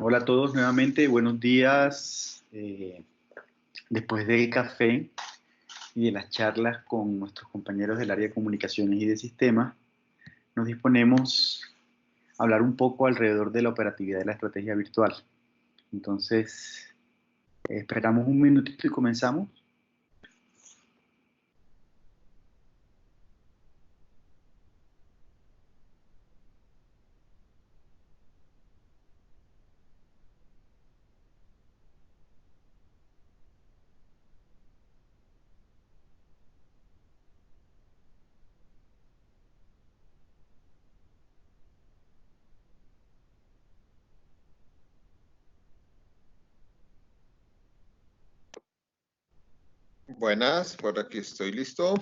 Hola a todos nuevamente, buenos días. Después del café y de las charlas con nuestros compañeros del área de comunicaciones y de sistemas, nos disponemos a hablar un poco alrededor de la operatividad de la estrategia virtual. Entonces, esperamos un minutito y comenzamos. Buenas, por aquí estoy listo.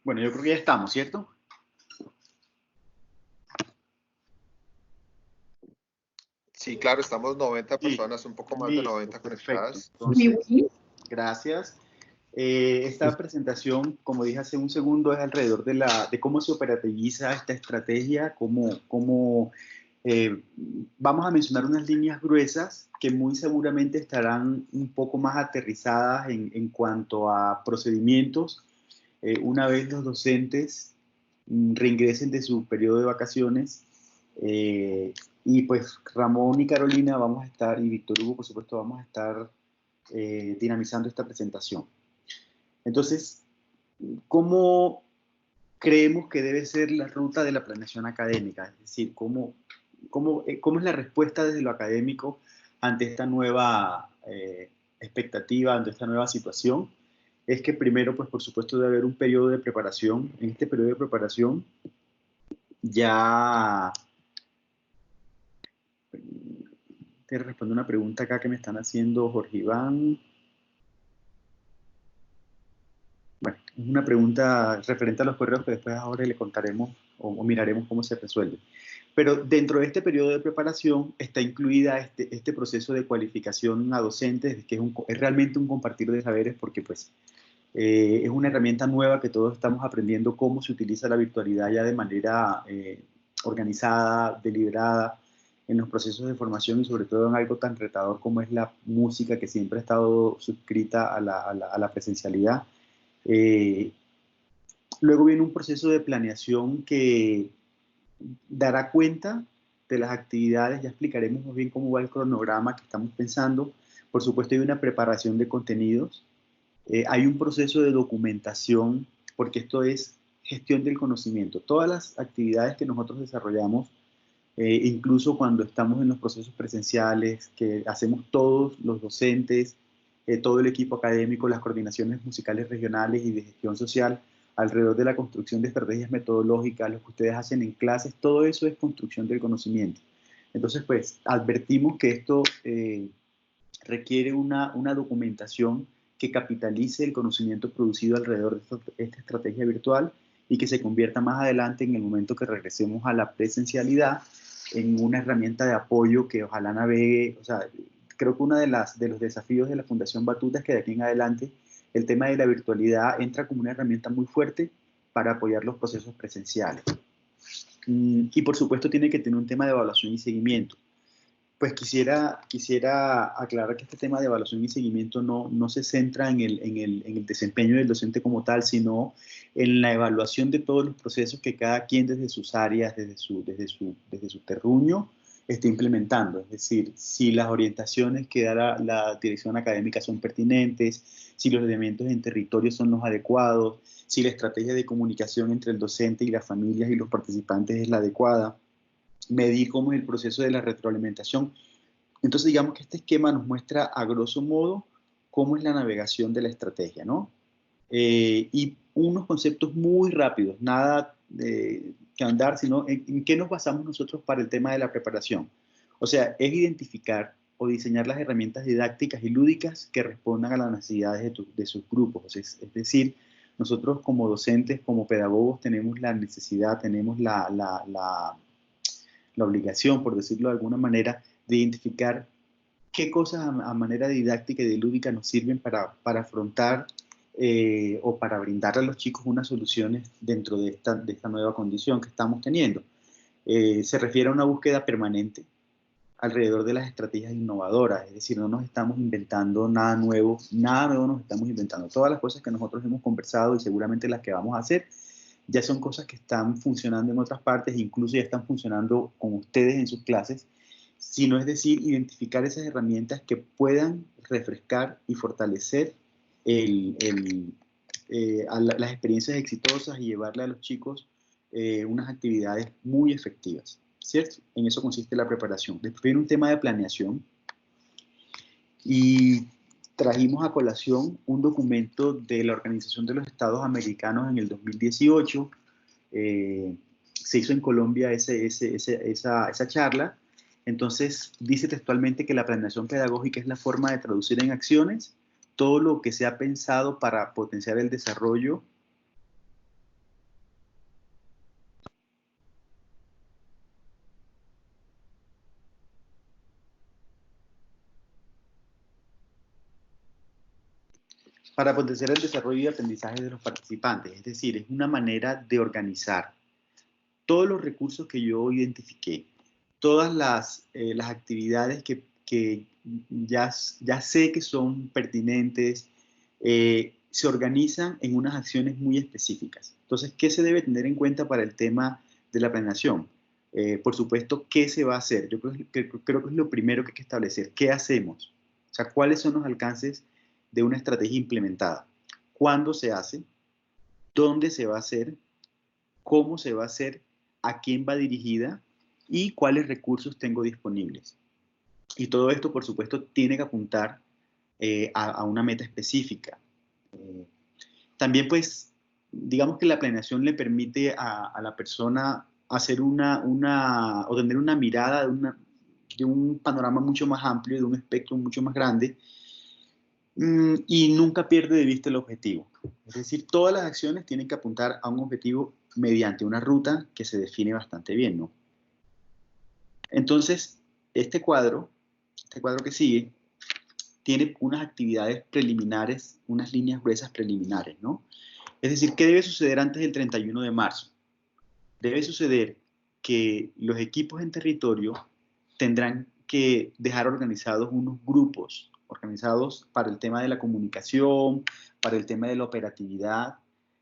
Bueno, yo creo que ya estamos, ¿cierto? Sí, claro, estamos 90 Sí. personas, un poco más de Listo, 90 perfecto. conectadas. Entonces, gracias. Esta presentación, como dije hace un segundo, es alrededor de cómo se operativiza esta estrategia, vamos a mencionar unas líneas gruesas que muy seguramente estarán un poco más aterrizadas en cuanto a procedimientos una vez los docentes reingresen de su periodo de vacaciones. Y pues Ramón y Carolina vamos a estar, y Víctor Hugo, por supuesto, vamos a estar dinamizando esta presentación. Entonces, ¿cómo creemos que debe ser la ruta de la planeación académica? Es decir, ¿cómo es la respuesta desde lo académico ante esta nueva expectativa, ante esta nueva situación? Es que primero, pues por supuesto, debe haber un periodo de preparación. En este periodo de preparación ya te respondo una pregunta acá que me están haciendo Jorge Iván. Bueno, es una pregunta referente a los correos que después ahora le contaremos o miraremos cómo se resuelve. Pero dentro de este periodo de preparación está incluida este proceso de cualificación a docentes, que es realmente un compartir de saberes porque pues es una herramienta nueva que todos estamos aprendiendo cómo se utiliza la virtualidad ya de manera organizada, deliberada, en los procesos de formación y sobre todo en algo tan retador como es la música que siempre ha estado suscrita a la presencialidad. Eh, Luego viene un proceso de planeación que dará cuenta de las actividades, ya explicaremos muy bien cómo va el cronograma que estamos pensando. Por supuesto hay una preparación de contenidos, hay un proceso de documentación, porque esto es gestión del conocimiento. Todas las actividades que nosotros desarrollamos, incluso cuando estamos en los procesos presenciales, que hacemos todos los docentes, todo el equipo académico, las coordinaciones musicales regionales y de gestión social, alrededor de la construcción de estrategias metodológicas, lo que ustedes hacen en clases, todo eso es construcción del conocimiento. Entonces, pues, advertimos que esto requiere una documentación que capitalice el conocimiento producido alrededor de esta estrategia virtual y que se convierta más adelante, en el momento que regresemos a la presencialidad, en una herramienta de apoyo que ojalá navegue. O sea, creo que uno de los desafíos de la Fundación Batuta es que de aquí en adelante el tema de la virtualidad entra como una herramienta muy fuerte para apoyar los procesos presenciales. Y por supuesto tiene que tener un tema de evaluación y seguimiento. Pues quisiera aclarar que este tema de evaluación y seguimiento no se centra en el desempeño del docente como tal, sino en la evaluación de todos los procesos que cada quien desde sus áreas, desde su terruño, esté implementando. Es decir, si las orientaciones que da la dirección académica son pertinentes, si los elementos en territorio son los adecuados, si la estrategia de comunicación entre el docente y las familias y los participantes es la adecuada, medir cómo es el proceso de la retroalimentación. Entonces, digamos que este esquema nos muestra a grosso modo cómo es la navegación de la estrategia, ¿no? Y unos conceptos muy rápidos, nada que andar, sino en qué nos basamos nosotros para el tema de la preparación. O sea, es identificar o diseñar las herramientas didácticas y lúdicas que respondan a las necesidades de sus grupos. Es decir, nosotros como docentes, como pedagogos, tenemos la necesidad, tenemos la obligación, por decirlo de alguna manera, de identificar qué cosas a manera didáctica y de lúdica nos sirven para afrontar o para brindarle a los chicos unas soluciones dentro de esta nueva condición que estamos teniendo. Se refiere a una búsqueda permanente alrededor de las estrategias innovadoras, es decir, no nos estamos inventando nada nuevo nos estamos inventando. Todas las cosas que nosotros hemos conversado y seguramente las que vamos a hacer ya son cosas que están funcionando en otras partes, incluso ya están funcionando con ustedes en sus clases, sino es decir, identificar esas herramientas que puedan refrescar y fortalecer las experiencias exitosas y llevarle a los chicos unas actividades muy efectivas, ¿cierto? En eso consiste la preparación. Después viene un tema de planeación y trajimos a colación un documento de la Organización de los Estados Americanos en el 2018. Se hizo en Colombia esa charla. Entonces, dice textualmente que la planeación pedagógica es la forma de traducir en acciones todo lo que se ha pensado para potenciar el desarrollo y aprendizaje de los participantes. Es decir, es una manera de organizar todos los recursos que yo identifiqué, todas las actividades que ya sé que son pertinentes, se organizan en unas acciones muy específicas. Entonces, ¿qué se debe tener en cuenta para el tema de la planeación? Por supuesto, ¿qué se va a hacer? Yo creo que es lo primero que hay que establecer. ¿Qué hacemos? O sea, ¿cuáles son los alcances de una estrategia implementada? ¿Cuándo se hace? ¿Dónde se va a hacer? ¿Cómo se va a hacer? ¿A quién va dirigida? Y cuáles recursos tengo disponibles. Y todo esto, por supuesto, tiene que apuntar a una meta específica. También, pues, digamos que la planeación le permite a la persona hacer o tener una mirada de un panorama mucho más amplio, de un espectro mucho más grande, y nunca pierde de vista el objetivo. Es decir, todas las acciones tienen que apuntar a un objetivo mediante una ruta que se define bastante bien, ¿no? Entonces, este cuadro que sigue, tiene unas actividades preliminares, unas líneas gruesas preliminares, ¿no? Es decir, ¿qué debe suceder antes del 31 de marzo? Debe suceder que los equipos en territorio tendrán que dejar organizados unos grupos, organizados para el tema de la comunicación, para el tema de la operatividad.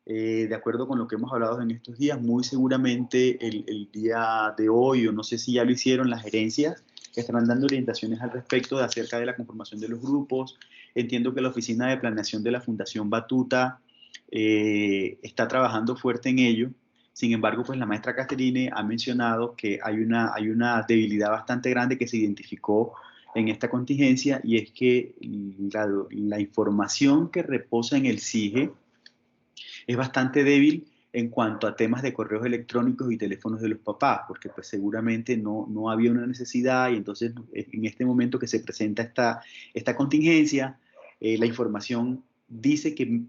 De acuerdo con lo que hemos hablado en estos días, muy seguramente el día de hoy, o no sé si ya lo hicieron las gerencias, estarán dando orientaciones al respecto acerca de la conformación de los grupos. Entiendo que la oficina de planeación de la Fundación Batuta está trabajando fuerte en ello. Sin embargo, pues la maestra Caterine ha mencionado que hay una debilidad bastante grande que se identificó en esta contingencia, y es que la información que reposa en el CIGE es bastante débil en cuanto a temas de correos electrónicos y teléfonos de los papás, porque pues seguramente no había una necesidad, y entonces en este momento que se presenta esta contingencia, la información dice que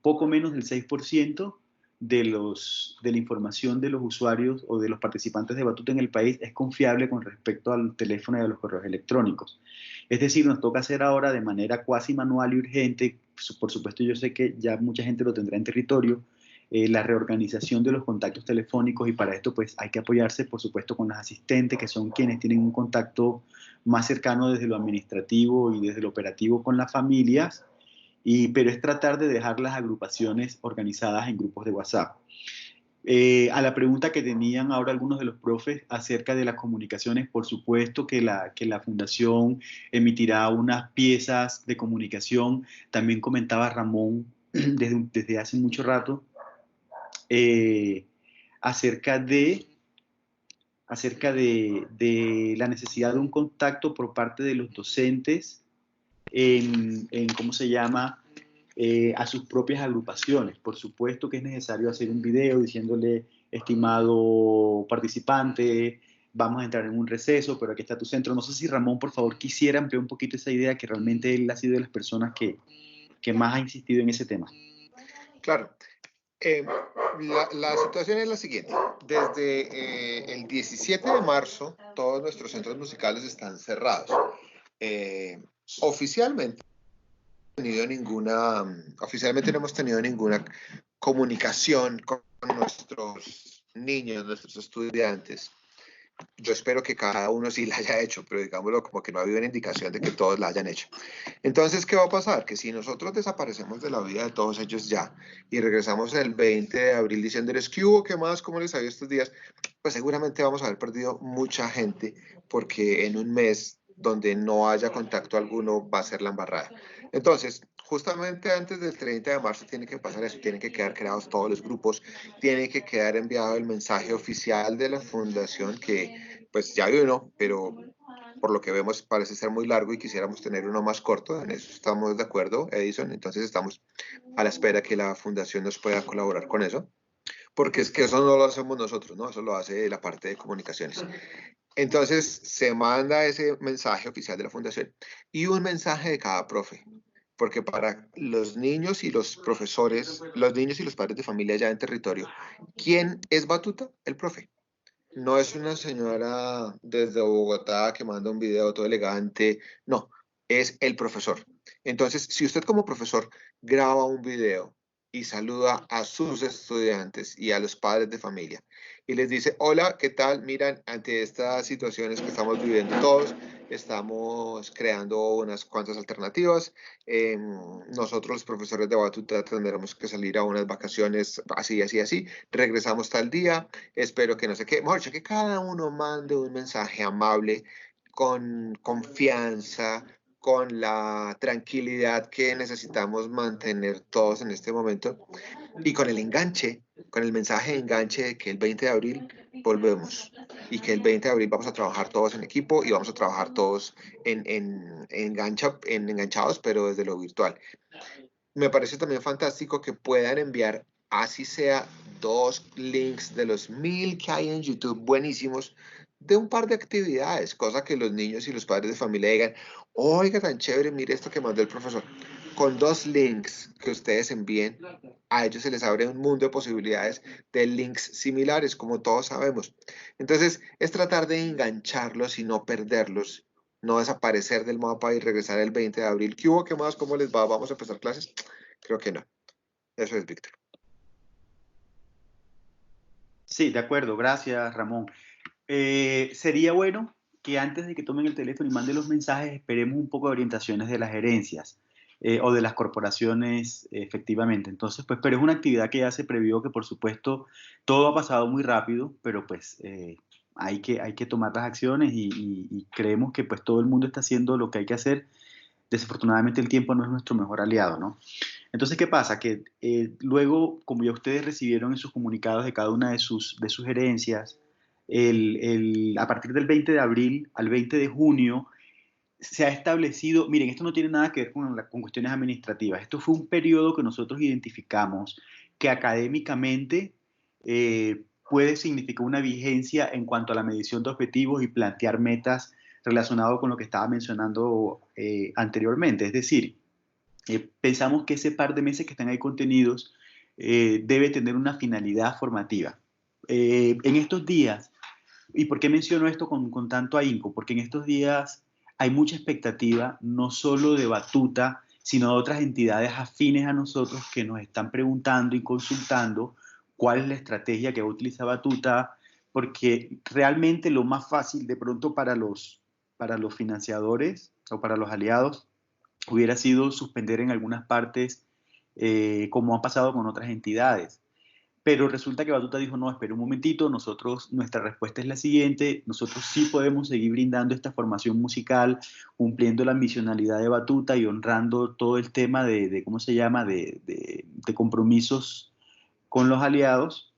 poco menos del 6% de la información de los usuarios o de los participantes de Batuta en el país es confiable con respecto al teléfono y a los correos electrónicos. Es decir, nos toca hacer ahora de manera cuasi manual y urgente, por supuesto yo sé que ya mucha gente lo tendrá en territorio, la reorganización de los contactos telefónicos, y para esto pues hay que apoyarse por supuesto con las asistentes, que son quienes tienen un contacto más cercano desde lo administrativo y desde lo operativo con las familias, pero es tratar de dejar las agrupaciones organizadas en grupos de WhatsApp. A la pregunta que tenían ahora algunos de los profes acerca de las comunicaciones, por supuesto que la fundación emitirá unas piezas de comunicación. También comentaba Ramón desde hace mucho rato eh, acerca de la necesidad de un contacto por parte de los docentes ¿cómo se llama? A sus propias agrupaciones. Por supuesto que es necesario hacer un video diciéndole, estimado participante, vamos a entrar en un receso, pero aquí está tu centro. No sé si Ramón, por favor, quisiera ampliar un poquito esa idea, que realmente él ha sido de las personas que más ha insistido en ese tema. Claro. La situación es la siguiente. Desde el 17 de marzo, todos nuestros centros musicales están cerrados. Oficialmente oficialmente no hemos tenido ninguna comunicación con nuestros niños, nuestros estudiantes. Yo espero que cada uno sí la haya hecho, pero digámoslo como que no ha habido una indicación de que todos la hayan hecho. Entonces, ¿qué va a pasar? Que si nosotros desaparecemos de la vida de todos ellos ya y regresamos el 20 de abril diciéndoles que hubo, qué más, cómo les ha ido estos días, pues seguramente vamos a haber perdido mucha gente porque en un mes donde no haya contacto alguno va a ser la embarrada. Entonces, justamente antes del 30 de marzo tiene que pasar eso, tienen que quedar creados todos los grupos, tiene que quedar enviado el mensaje oficial de la fundación que pues ya hay uno, pero por lo que vemos parece ser muy largo y quisiéramos tener uno más corto, en eso estamos de acuerdo, Edison, entonces estamos a la espera que la fundación nos pueda colaborar con eso, porque es que eso no lo hacemos nosotros, ¿no? Eso lo hace la parte de comunicaciones. Entonces se manda ese mensaje oficial de la fundación y un mensaje de cada profe, porque para los niños y los profesores, los niños y los padres de familia ya en territorio, ¿quién es Batuta? El profe. No es una señora desde Bogotá que manda un video todo elegante, no, es el profesor. Entonces, si usted como profesor graba un video y saluda a sus estudiantes y a los padres de familia y les dice, hola, ¿qué tal? Miran, ante estas situaciones que estamos viviendo todos, estamos creando unas cuantas alternativas. Nosotros los profesores de Batuta tendremos que salir a unas vacaciones así, así, así. Regresamos tal día, espero que no sé qué. Mejor dicho, que cada uno mande un mensaje amable, con confianza, con la tranquilidad que necesitamos mantener todos en este momento y con el enganche, con el mensaje de enganche de que el 20 de abril volvemos y que el 20 de abril vamos a trabajar todos en equipo y vamos a trabajar todos enganchados, pero desde lo virtual. Me parece también fantástico que puedan enviar, así sea, 2 links de los 1000 que hay en YouTube, buenísimos, de un par de actividades, cosa que los niños y los padres de familia digan, oiga, tan chévere, mire esto que mandó el profesor. Con 2 links que ustedes envíen, a ellos se les abre un mundo de posibilidades de links similares, como todos sabemos. Entonces, es tratar de engancharlos y no perderlos, no desaparecer del mapa y regresar el 20 de abril. ¿Qué hubo? ¿Qué más? ¿Cómo les va? ¿Vamos a empezar clases? Creo que no. Eso es, Víctor. Sí, de acuerdo. Gracias, Ramón. Sería bueno que antes de que tomen el teléfono y manden los mensajes, esperemos un poco de orientaciones de las gerencias o de las corporaciones, efectivamente. Entonces, pero es una actividad que ya se previó, que por supuesto todo ha pasado muy rápido, pero pues hay que tomar las acciones y creemos que pues todo el mundo está haciendo lo que hay que hacer. Desafortunadamente el tiempo no es nuestro mejor aliado, ¿no? Entonces, ¿qué pasa? Que luego, como ya ustedes recibieron en sus comunicados de cada una de sus gerencias, a partir del 20 de abril al 20 de junio se ha establecido, miren, esto no tiene nada que ver con cuestiones administrativas, esto fue un periodo que nosotros identificamos que académicamente puede significar una vigencia en cuanto a la medición de objetivos y plantear metas relacionado con lo que estaba mencionando anteriormente. Es decir, pensamos que ese par de meses que están ahí contenidos debe tener una finalidad formativa. En estos días, ¿y por qué menciono esto con tanto ahínco? Porque en estos días hay mucha expectativa, no solo de Batuta, sino de otras entidades afines a nosotros que nos están preguntando y consultando cuál es la estrategia que va a utilizar Batuta, porque realmente lo más fácil de pronto para los financiadores o para los aliados hubiera sido suspender en algunas partes, como ha pasado con otras entidades. Pero resulta que Batuta dijo, no, espera un momentito, nuestra respuesta es la siguiente, nosotros sí podemos seguir brindando esta formación musical, cumpliendo la misionalidad de Batuta y honrando todo el tema ¿cómo se llama?, de compromisos con los aliados,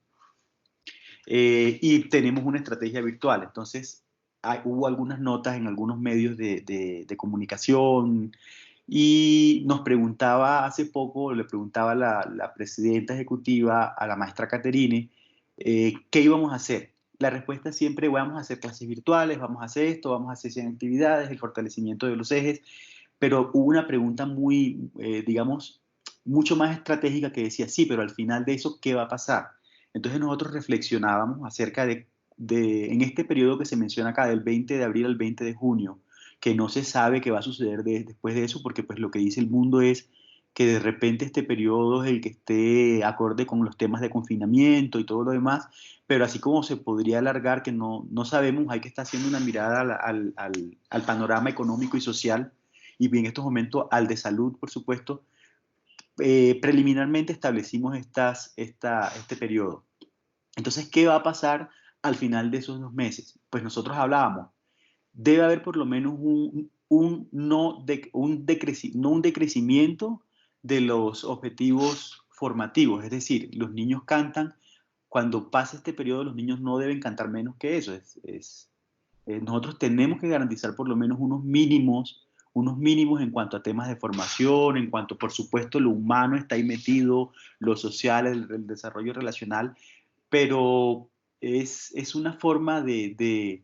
y tenemos una estrategia virtual. Entonces, hubo algunas notas en algunos medios de comunicación, y nos preguntaba hace poco, le preguntaba la presidenta ejecutiva a la maestra Caterine, ¿qué íbamos a hacer? La respuesta siempre, vamos a hacer clases virtuales, vamos a hacer esto, vamos a hacer 100 actividades, el fortalecimiento de los ejes, pero hubo una pregunta muy, digamos, mucho más estratégica que decía, sí, pero al final de eso, ¿qué va a pasar? Entonces nosotros reflexionábamos acerca en este periodo que se menciona acá, del 20 de abril al 20 de junio, que no se sabe qué va a suceder después de eso, porque pues lo que dice el mundo es que de repente este periodo es el que esté acorde con los temas de confinamiento y todo lo demás, pero así como se podría alargar, que no sabemos, hay que estar haciendo una mirada al panorama económico y social, y en estos momentos al de salud, por supuesto. Preliminarmente establecimos este periodo. Entonces, ¿qué va a pasar al final de esos 2 meses? Pues nosotros hablábamos, debe haber por lo menos no un decrecimiento de los objetivos formativos, es decir, los niños cantan, cuando pasa este periodo los niños no deben cantar menos que eso, nosotros tenemos que garantizar por lo menos unos mínimos en cuanto a temas de formación, en cuanto, por supuesto, lo humano está ahí metido, lo social, el desarrollo relacional, pero es una forma de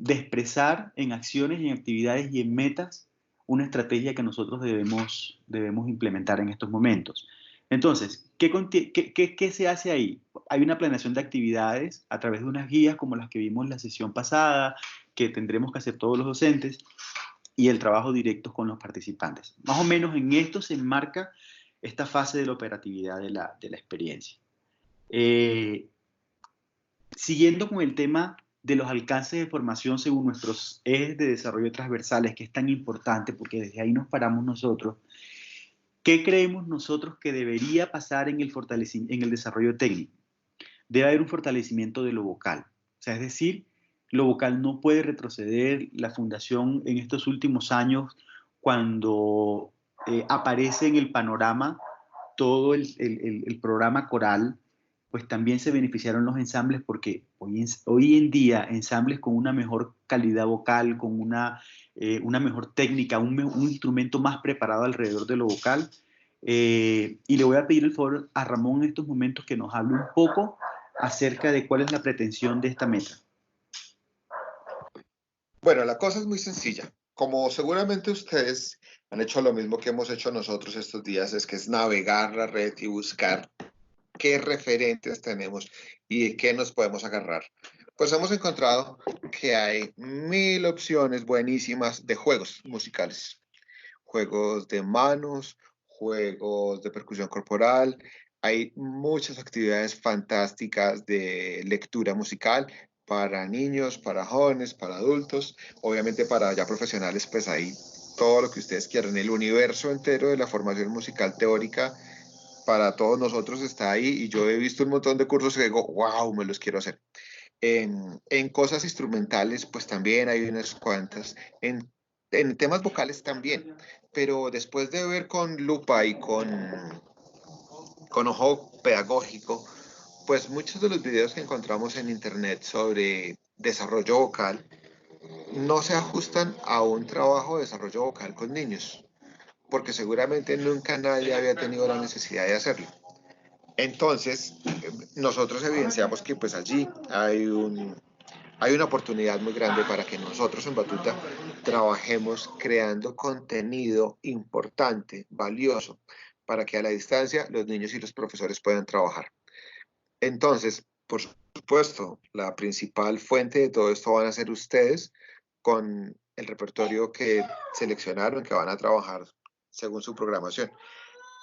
expresar en acciones y en actividades y en metas una estrategia que nosotros debemos implementar en estos momentos. Entonces, ¿qué se hace ahí? Hay una planeación de actividades a través de unas guías como las que vimos en la sesión pasada, que tendremos que hacer todos los docentes, y el trabajo directo con los participantes. Más o menos en esto se enmarca esta fase de la operatividad de la experiencia. Siguiendo con el tema de los alcances de formación según nuestros ejes de desarrollo transversales, que es tan importante porque desde ahí nos paramos nosotros, ¿qué creemos nosotros que debería pasar en el desarrollo técnico? Debe haber un fortalecimiento de lo vocal. O sea, es decir, lo vocal no puede retroceder. La Fundación en estos últimos años, cuando aparece en el panorama todo el programa coral, pues también se beneficiaron los ensambles porque hoy en día ensambles con una mejor calidad vocal, con una mejor técnica, un instrumento más preparado alrededor de lo vocal. Y le voy a pedir el favor a Ramón en estos momentos que nos hable un poco acerca de cuál es la pretensión de esta meta. Bueno, la cosa es muy sencilla. Como seguramente ustedes han hecho lo mismo que hemos hecho nosotros estos días, es navegar la red y buscar qué referentes tenemos y de qué nos podemos agarrar. Pues hemos encontrado que hay 1000 opciones buenísimas de juegos musicales. Juegos de manos, juegos de percusión corporal. Hay muchas actividades fantásticas de lectura musical para niños, para jóvenes, para adultos, obviamente para ya profesionales, pues ahí todo lo que ustedes quieran. El universo entero de la formación musical teórica para todos nosotros está ahí y yo he visto un montón de cursos que digo, wow, me los quiero hacer. En cosas instrumentales, pues también hay unas cuantas. En temas vocales también, pero después de ver con lupa y con ojo pedagógico, pues muchos de los videos que encontramos en internet sobre desarrollo vocal no se ajustan a un trabajo de desarrollo vocal con niños, porque seguramente nunca nadie había tenido la necesidad de hacerlo. Entonces, nosotros evidenciamos que pues allí hay una oportunidad muy grande para que nosotros en Batuta trabajemos creando contenido importante, valioso, para que a la distancia los niños y los profesores puedan trabajar. Entonces, por supuesto, la principal fuente de todo esto van a ser ustedes con el repertorio que seleccionaron, que van a trabajar según su programación.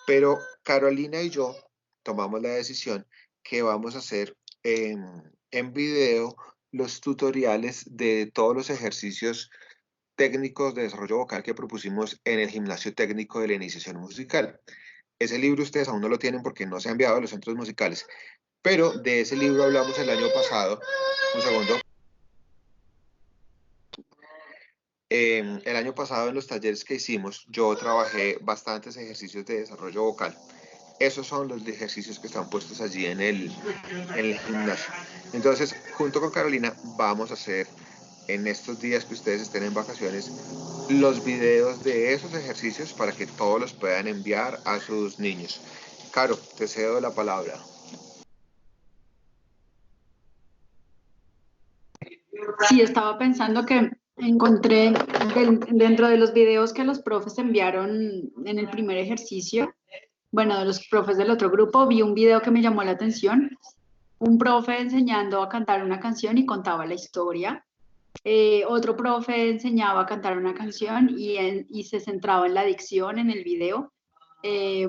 Pero Carolina y yo tomamos la decisión que vamos a hacer en video los tutoriales de todos los ejercicios técnicos de desarrollo vocal que propusimos en el gimnasio técnico de la iniciación musical. Ese libro ustedes aún no lo tienen porque no se ha enviado a los centros musicales, pero de ese libro hablamos el año pasado. Un segundo. El año pasado en los talleres que hicimos, yo trabajé bastantes ejercicios de desarrollo vocal. Esos son los ejercicios que están puestos allí en el gimnasio. Entonces, junto con Carolina, vamos a hacer en estos días que ustedes estén en vacaciones los videos de esos ejercicios para que todos los puedan enviar a sus niños. Caro, te cedo la palabra. Sí, estaba pensando que encontré dentro de los videos que los profes enviaron en el primer ejercicio, bueno, de los profes del otro grupo, vi un video que me llamó la atención. Un profe enseñando a cantar una canción y contaba la historia. Otro profe enseñaba a cantar una canción y se centraba en la dicción en el video.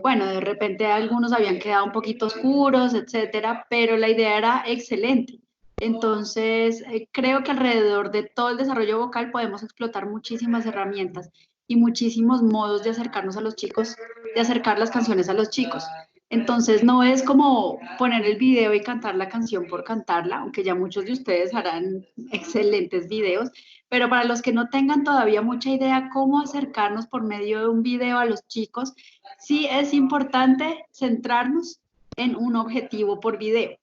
Bueno, de repente algunos habían quedado un poquito oscuros, etcétera, pero la idea era excelente. Entonces, creo que alrededor de todo el desarrollo vocal podemos explotar muchísimas herramientas y muchísimos modos de acercarnos a los chicos, de acercar las canciones a los chicos. Entonces, no es como poner el video y cantar la canción por cantarla, aunque ya muchos de ustedes harán excelentes videos, pero para los que no tengan todavía mucha idea cómo acercarnos por medio de un video a los chicos, sí es importante centrarnos en un objetivo por video.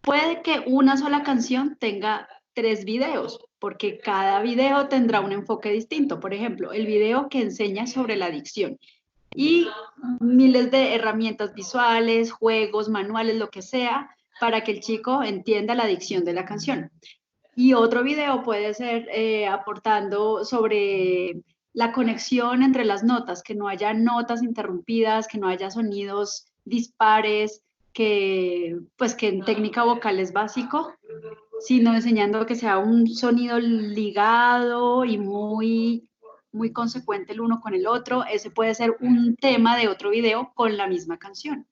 Puede que una sola canción tenga 3 videos, porque cada video tendrá un enfoque distinto. Por ejemplo, el video que enseña sobre la adicción y miles de herramientas visuales, juegos, manuales, lo que sea, para que el chico entienda la dicción de la canción. Y otro video puede ser aportando sobre la conexión entre las notas, que no haya notas interrumpidas, que no haya sonidos dispares, pues que en técnica vocal es básico, sino enseñando que sea un sonido ligado y muy consecuente el uno con el otro. Ese puede ser un tema de otro video con la misma canción.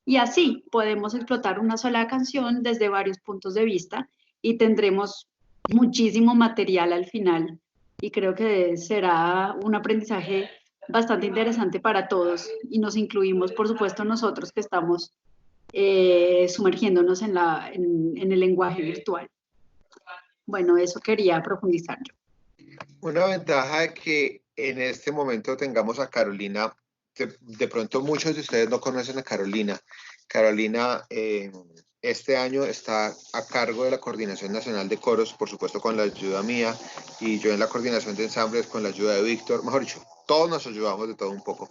Y así podemos explotar una sola canción desde varios puntos de vista y tendremos muchísimo material al final. Y creo que será un aprendizaje bastante interesante para todos y nos incluimos, por supuesto, nosotros que estamos sumergiéndonos en el lenguaje virtual. Bueno, eso quería profundizar yo. Una ventaja de que en este momento tengamos a Carolina, de pronto muchos de ustedes no conocen a Carolina. Carolina este año está a cargo de la Coordinación Nacional de Coros, por supuesto con la ayuda mía, y yo en la coordinación de ensambles con la ayuda de Víctor. Mejor dicho, todos nos ayudamos de todo un poco.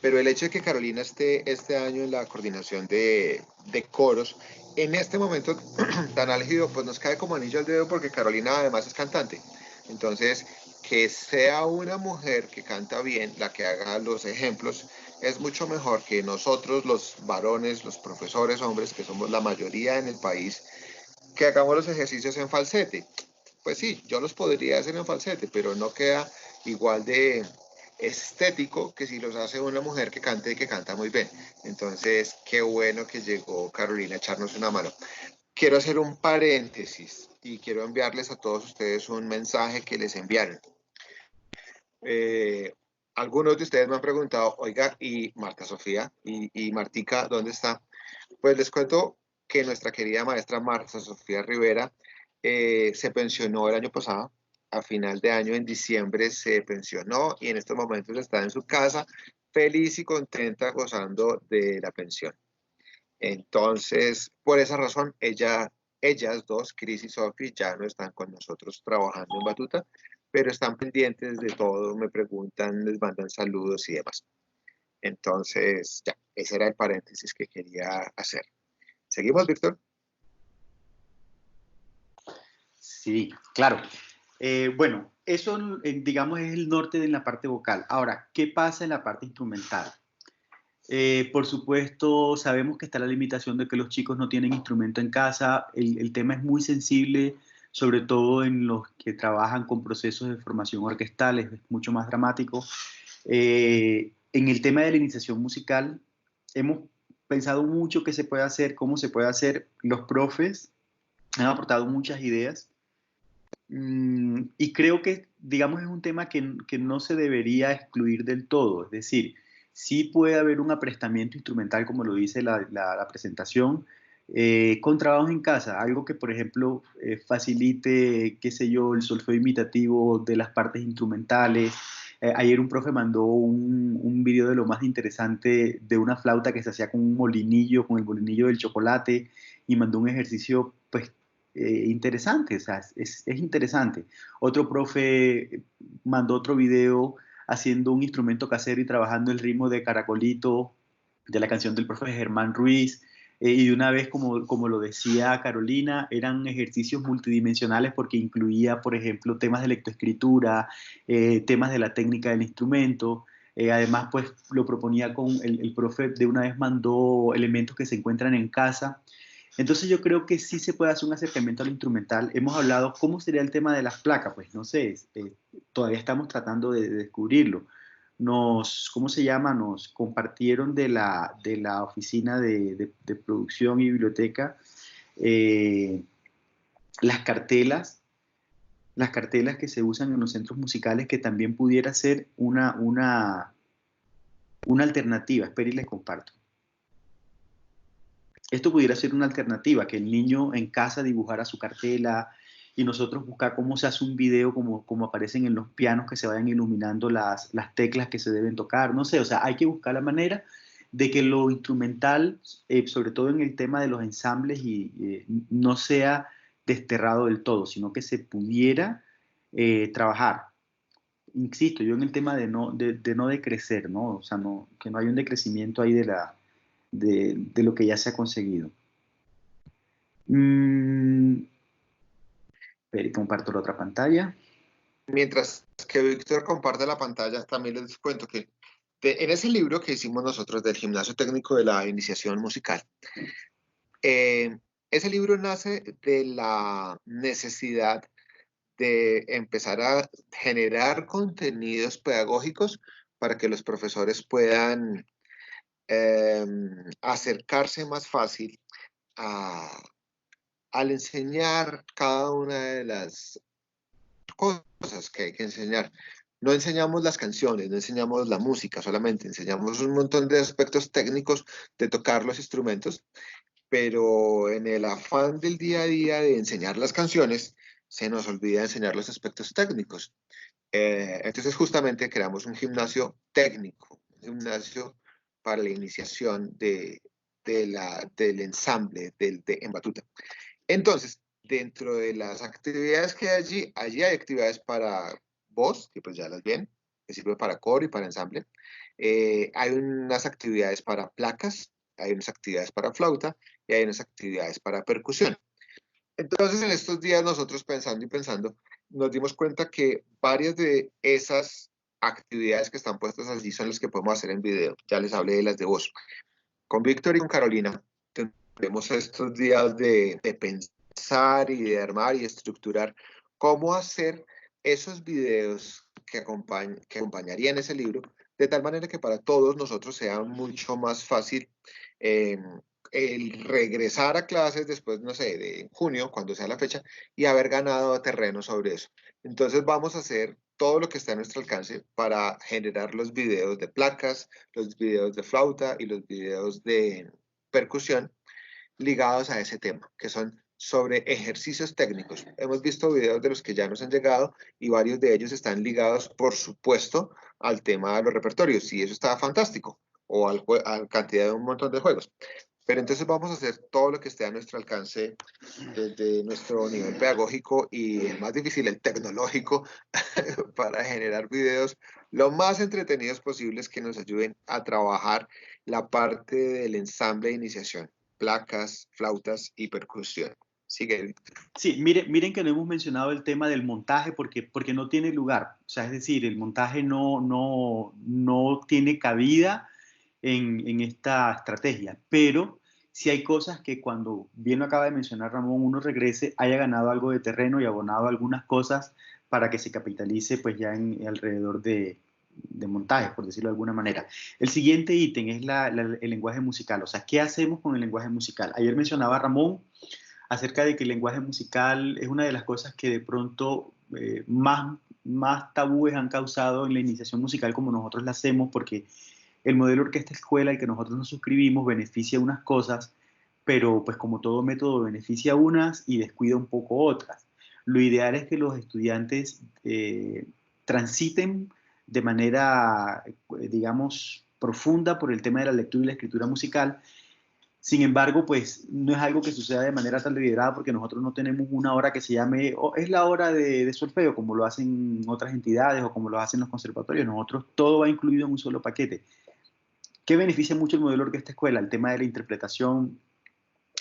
Pero el hecho de que Carolina esté este año en la coordinación de coros, en este momento tan álgido, pues nos cae como anillo al dedo porque Carolina además es cantante. Entonces, que sea una mujer que canta bien la que haga los ejemplos es mucho mejor que nosotros, los varones, los profesores hombres, que somos la mayoría en el país, que hagamos los ejercicios en falsete. Pues sí, yo los podría hacer en falsete, pero no queda igual de estético que si los hace una mujer que cante y que canta muy bien. Entonces, qué bueno que llegó Carolina a echarnos una mano. Quiero hacer un paréntesis y quiero enviarles a todos ustedes un mensaje que les enviaron. Algunos de ustedes me han preguntado, oiga, ¿y Marta Sofía? ¿Y Martica dónde está? Pues les cuento que nuestra querida maestra Marta Sofía Rivera se pensionó el año pasado. A final de año, en diciembre, se pensionó y en estos momentos está en su casa, feliz y contenta, gozando de la pensión. Entonces, por esa razón, ellas dos, Cris y Sophie, ya no están con nosotros trabajando en Batuta, pero están pendientes de todo, me preguntan, les mandan saludos y demás. Entonces, ya, ese era el paréntesis que quería hacer. ¿Seguimos, Víctor? Sí, claro. Bueno, eso, digamos, es el norte de la parte vocal. Ahora, ¿qué pasa en la parte instrumental? Por supuesto, sabemos que está la limitación de que los chicos no tienen instrumento en casa. El tema es muy sensible, sobre todo en los que trabajan con procesos de formación orquestal, es mucho más dramático. En el tema de la iniciación musical, hemos pensado mucho qué se puede hacer, cómo se puede hacer. Los profes han aportado muchas ideas. Y creo que, digamos, es un tema que no se debería excluir del todo. Es decir, sí puede haber un aprestamiento instrumental, como lo dice la presentación, con trabajos en casa, algo que, por ejemplo, facilite, qué sé yo, el solfeo imitativo de las partes instrumentales. Ayer un profe mandó un video de lo más interesante de una flauta que se hacía con un molinillo, con el molinillo del chocolate, y mandó un ejercicio, pues, interesante, o sea, es interesante. Otro profe mandó otro video haciendo un instrumento casero y trabajando el ritmo de Caracolito, de la canción del profe Germán Ruiz. Y de una vez, como lo decía Carolina, eran ejercicios multidimensionales porque incluía, por ejemplo, temas de lectoescritura, temas de la técnica del instrumento. Además, pues lo proponía con el profe, de una vez mandó elementos que se encuentran en casa. Entonces yo creo que sí se puede hacer un acercamiento al instrumental. Hemos hablado, ¿cómo sería el tema de las placas? Pues no sé, todavía estamos tratando de descubrirlo. ¿Cómo se llama? Nos compartieron de la oficina de producción y biblioteca eh, las cartelas, las cartelas que se usan en los centros musicales, que también pudiera ser una alternativa. Espera y les comparto. Esto pudiera ser una alternativa, que el niño en casa dibujara su cartela y nosotros buscar cómo se hace un video, como aparecen en los pianos, que se vayan iluminando las teclas que se deben tocar. No sé, o sea, hay que buscar la manera de que lo instrumental, sobre todo en el tema de los ensambles, no sea desterrado del todo, sino que se pudiera trabajar. Insisto, yo en el tema de no decrecer, ¿no? O sea, que no haya un decrecimiento ahí de lo que ya se ha conseguido. Comparto la otra pantalla. Mientras que Víctor comparte la pantalla, también les cuento que en ese libro que hicimos nosotros del Gimnasio Técnico de la Iniciación Musical, ese libro nace de la necesidad de empezar a generar contenidos pedagógicos para que los profesores puedan acercarse más fácil al enseñar cada una de las cosas que hay que enseñar. No enseñamos las canciones, no enseñamos la música solamente, enseñamos un montón de aspectos técnicos de tocar los instrumentos, pero en el afán del día a día de enseñar las canciones, se nos olvida enseñar los aspectos técnicos. Entonces justamente creamos un gimnasio técnico, un gimnasio para la iniciación del ensamble en batuta. Entonces, dentro de las actividades que hay allí hay actividades para voz, que pues ya las ven, que sirve para coro y para ensamble. Hay unas actividades para placas, hay unas actividades para flauta y hay unas actividades para percusión. Entonces, en estos días nosotros pensando y pensando, nos dimos cuenta que varias de esas actividades que están puestas allí son las que podemos hacer en video. Ya les hablé de las de voz. Con Víctor y con Carolina tendremos estos días de pensar y de armar y estructurar cómo hacer esos videos que acompañarían ese libro, de tal manera que para todos nosotros sea mucho más fácil el regresar a clases después, no sé, de junio, cuando sea la fecha, y haber ganado terreno sobre eso. Entonces vamos a hacer todo lo que está a nuestro alcance para generar los videos de placas, los videos de flauta y los videos de percusión ligados a ese tema, que son sobre ejercicios técnicos. Hemos visto videos de los que ya nos han llegado y varios de ellos están ligados, por supuesto, al tema de los repertorios, y eso está fantástico, o a la cantidad de un montón de juegos. Pero entonces vamos a hacer todo lo que esté a nuestro alcance desde nuestro nivel pedagógico y el más difícil, el tecnológico, para generar videos lo más entretenidos posibles que nos ayuden a trabajar la parte del ensamble de iniciación, placas, flautas y percusión. Sigue. Sí, miren que no hemos mencionado el tema del montaje porque no tiene lugar. O sea, es decir, el montaje no tiene cabida en esta estrategia. Pero sí hay cosas que, cuando bien lo acaba de mencionar Ramón, uno regrese, haya ganado algo de terreno y abonado algunas cosas para que se capitalice pues ya alrededor de montajes, por decirlo de alguna manera. El siguiente ítem es el lenguaje musical. O sea, ¿qué hacemos con el lenguaje musical? Ayer mencionaba Ramón acerca de que el lenguaje musical es una de las cosas que de pronto más tabúes han causado en la iniciación musical como nosotros la hacemos, porque El modelo orquesta-escuela al que nosotros nos suscribimos beneficia unas cosas, pero pues como todo método beneficia unas y descuida un poco otras. Lo ideal es que los estudiantes transiten de manera, digamos, profunda por el tema de la lectura y la escritura musical. Sin embargo, pues no es algo que suceda de manera tan deliberada porque nosotros no tenemos una hora que se llame, oh, es la hora de solfeo, como lo hacen otras entidades o como lo hacen los conservatorios. Nosotros todo va incluido en un solo paquete. ¿Qué beneficia mucho el modelo orquesta-escuela? El tema de la interpretación,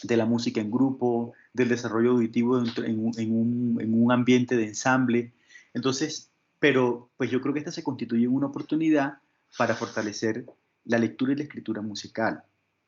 de la música en grupo, del desarrollo auditivo en un ambiente de ensamble. Entonces, pero pues yo creo que esta se constituye en una oportunidad para fortalecer la lectura y la escritura musical,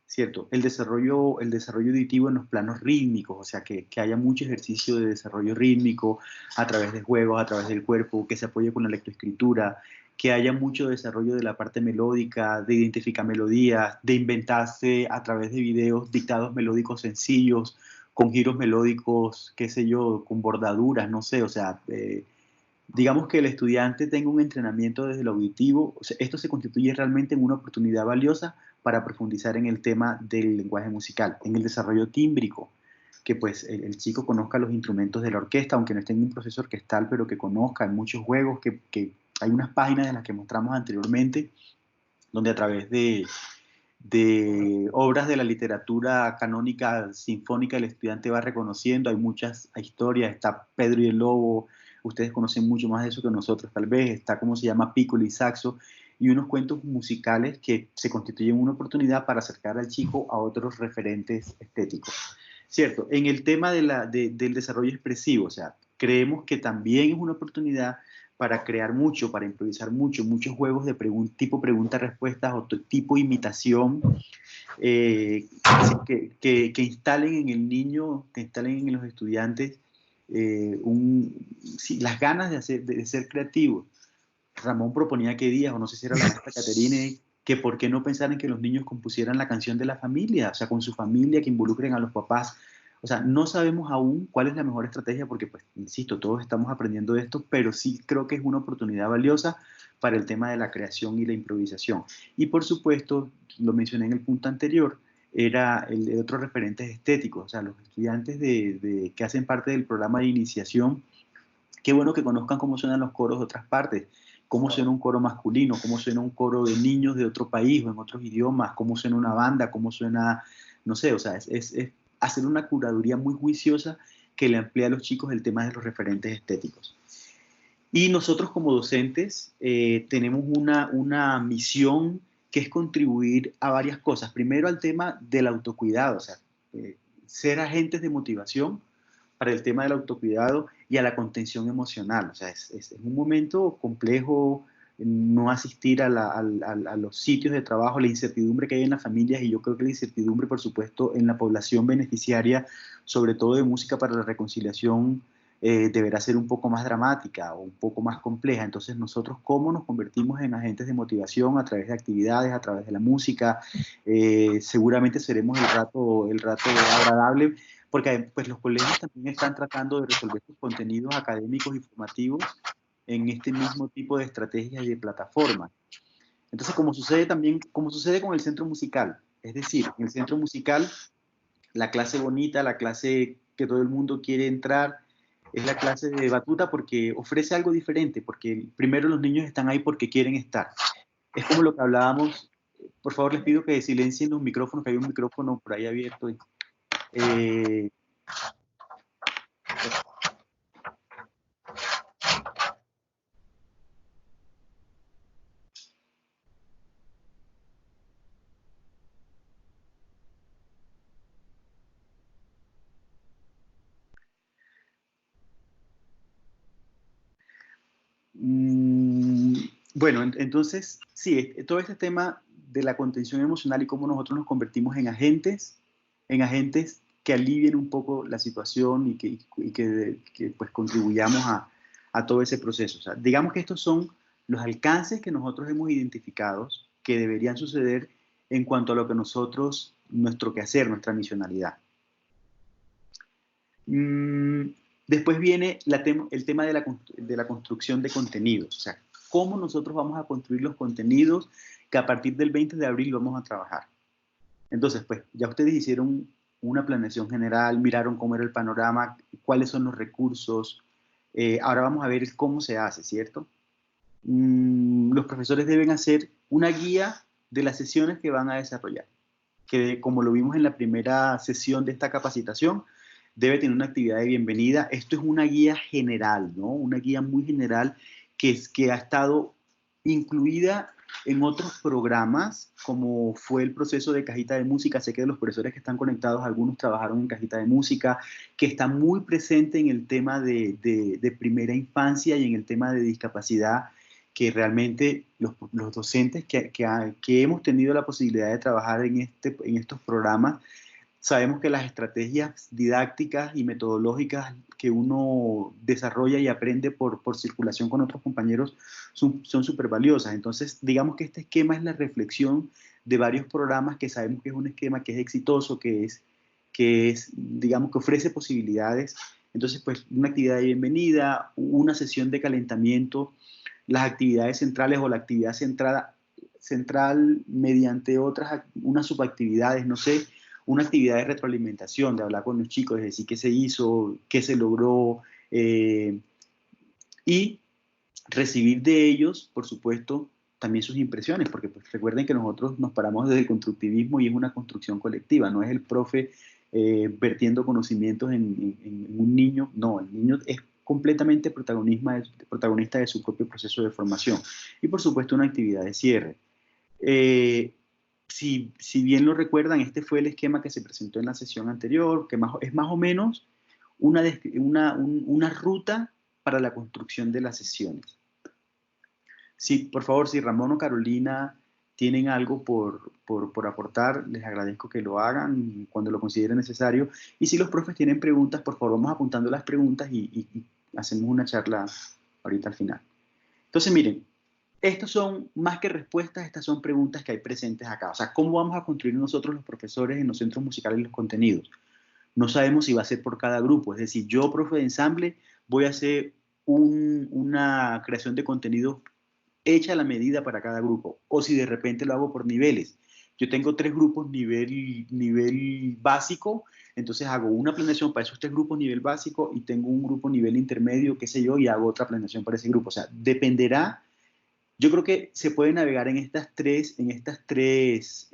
¿cierto? El desarrollo auditivo en los planos rítmicos, o sea, que haya mucho ejercicio de desarrollo rítmico a través de juegos, a través del cuerpo, que se apoye con la lectoescritura, que haya mucho desarrollo de la parte melódica, de identificar melodías, de inventarse a través de videos dictados melódicos sencillos, con giros melódicos, qué sé yo, con bordaduras, no sé, o sea, digamos que el estudiante tenga un entrenamiento desde el auditivo, o sea, esto se constituye realmente en una oportunidad valiosa para profundizar en el tema del lenguaje musical, en el desarrollo tímbrico, que pues el chico conozca los instrumentos de la orquesta, aunque no esté en un proceso orquestal, pero que conozca, en muchos juegos, que hay unas páginas de las que mostramos anteriormente, donde a través de obras de la literatura canónica sinfónica el estudiante va reconociendo, hay muchas historias, está Pedro y el Lobo, ustedes conocen mucho más de eso que nosotros tal vez, está como se llama Piccolo y Saxo, y unos cuentos musicales que se constituyen una oportunidad para acercar al chico a otros referentes estéticos. Cierto, en el tema del desarrollo expresivo, o sea, creemos que también es una oportunidad para crear mucho, para improvisar mucho, muchos juegos de tipo pregunta-respuestas o tipo imitación que instalen en el niño, que instalen en los estudiantes sí, las ganas de ser creativos. Ramón proponía que días, o no sé si era la maestra Caterine, que por qué no pensar en que los niños compusieran la canción de la familia, o sea, con su familia, que involucren a los papás. O sea, no sabemos aún cuál es la mejor estrategia porque, pues, insisto, todos estamos aprendiendo de esto, pero sí creo que es una oportunidad valiosa para el tema de la creación y la improvisación. Y por supuesto, lo mencioné en el punto anterior, era el de otros referentes estéticos, o sea, los estudiantes que hacen parte del programa de iniciación, qué bueno que conozcan cómo suenan los coros de otras partes, cómo suena un coro masculino, cómo suena un coro de niños de otro país o en otros idiomas, cómo suena una banda, cómo suena, no sé, o sea, es hacer una curaduría muy juiciosa que le amplía a los chicos el tema de los referentes estéticos. Y nosotros como docentes tenemos una misión que es contribuir a varias cosas. Primero al tema del autocuidado, o sea, ser agentes de motivación para el tema del autocuidado y a la contención emocional. O sea, es un momento complejo no asistir a los sitios de trabajo, la incertidumbre que hay en las familias y yo creo que la incertidumbre, por supuesto, en la población beneficiaria, sobre todo de música para la reconciliación, deberá ser un poco más dramática o un poco más compleja. Entonces, nosotros, ¿cómo nos convertimos en agentes de motivación a través de actividades, a través de la música? Seguramente seremos el rato agradable, porque pues, los colegios también están tratando de resolver sus contenidos académicos y formativos en este mismo tipo de estrategias y de plataformas. Entonces, como sucede también, como sucede con el centro musical, es decir, en el centro musical, la clase bonita, la clase que todo el mundo quiere entrar, es la clase de batuta porque ofrece algo diferente, porque primero los niños están ahí porque quieren estar. Es como lo que hablábamos, por favor les pido que silencien los micrófonos, que hay un micrófono por ahí abierto. Eh, bueno, entonces, sí, todo este tema de la contención emocional y cómo nosotros nos convertimos en agentes que alivien un poco la situación que pues contribuyamos a todo ese proceso. O sea, digamos que estos son los alcances que nosotros hemos identificado que deberían suceder en cuanto a lo que nosotros, nuestro quehacer, nuestra misionalidad. Después viene el tema de la construcción de contenidos, o sea, cómo nosotros vamos a construir los contenidos que a partir del 20 de abril vamos a trabajar. Entonces, pues, ya ustedes hicieron una planeación general, miraron cómo era el panorama, cuáles son los recursos. Ahora vamos a ver cómo se hace, ¿cierto? Los profesores deben hacer una guía de las sesiones que van a desarrollar, que como lo vimos en la primera sesión de esta capacitación, debe tener una actividad de bienvenida. Esto es una guía general, ¿no? Una guía muy general que ha estado incluida en otros programas, como fue el proceso de Cajita de Música. Sé que de los profesores que están conectados, algunos trabajaron en Cajita de Música, que está muy presente en el tema de primera infancia y en el tema de discapacidad, que realmente los docentes que hemos tenido la posibilidad de trabajar en estos programas, sabemos que las estrategias didácticas y metodológicas que uno desarrolla y aprende por circulación con otros compañeros son súper valiosas. Entonces, digamos que este esquema es la reflexión de varios programas que sabemos que es un esquema que es exitoso, que es, digamos, que ofrece posibilidades. Entonces, pues, una actividad de bienvenida, una sesión de calentamiento, las actividades centrales o la actividad central mediante unas subactividades, no sé, una actividad de retroalimentación, de hablar con los chicos, de decir qué se hizo, qué se logró, y recibir de ellos, por supuesto, también sus impresiones, porque pues, recuerden que nosotros nos paramos desde el constructivismo y es una construcción colectiva, no es el profe vertiendo conocimientos en un niño, no, el niño es completamente protagonista de su propio proceso de formación. Y por supuesto una actividad de cierre. Si bien lo recuerdan, este fue el esquema que se presentó en la sesión anterior, que es más o menos una ruta para la construcción de las sesiones. Sí, por favor, si Ramón o Carolina tienen algo por aportar, les agradezco que lo hagan cuando lo consideren necesario. Y si los profes tienen preguntas, por favor, vamos apuntando las preguntas y hacemos una charla ahorita al final. Entonces, miren, estas son más que respuestas, estas son preguntas que hay presentes acá. O sea, ¿cómo vamos a construir nosotros los profesores en los centros musicales los contenidos? No sabemos si va a ser por cada grupo. Es decir, yo, profe de ensamble, voy a hacer una creación de contenido hecha a la medida para cada grupo. O si de repente lo hago por niveles. Yo tengo 3 grupos nivel básico, entonces hago una planeación para esos 3 grupos nivel básico y tengo un grupo nivel intermedio, qué sé yo, y hago otra planeación para ese grupo. O sea, dependerá. Yo creo que se puede navegar en estas tres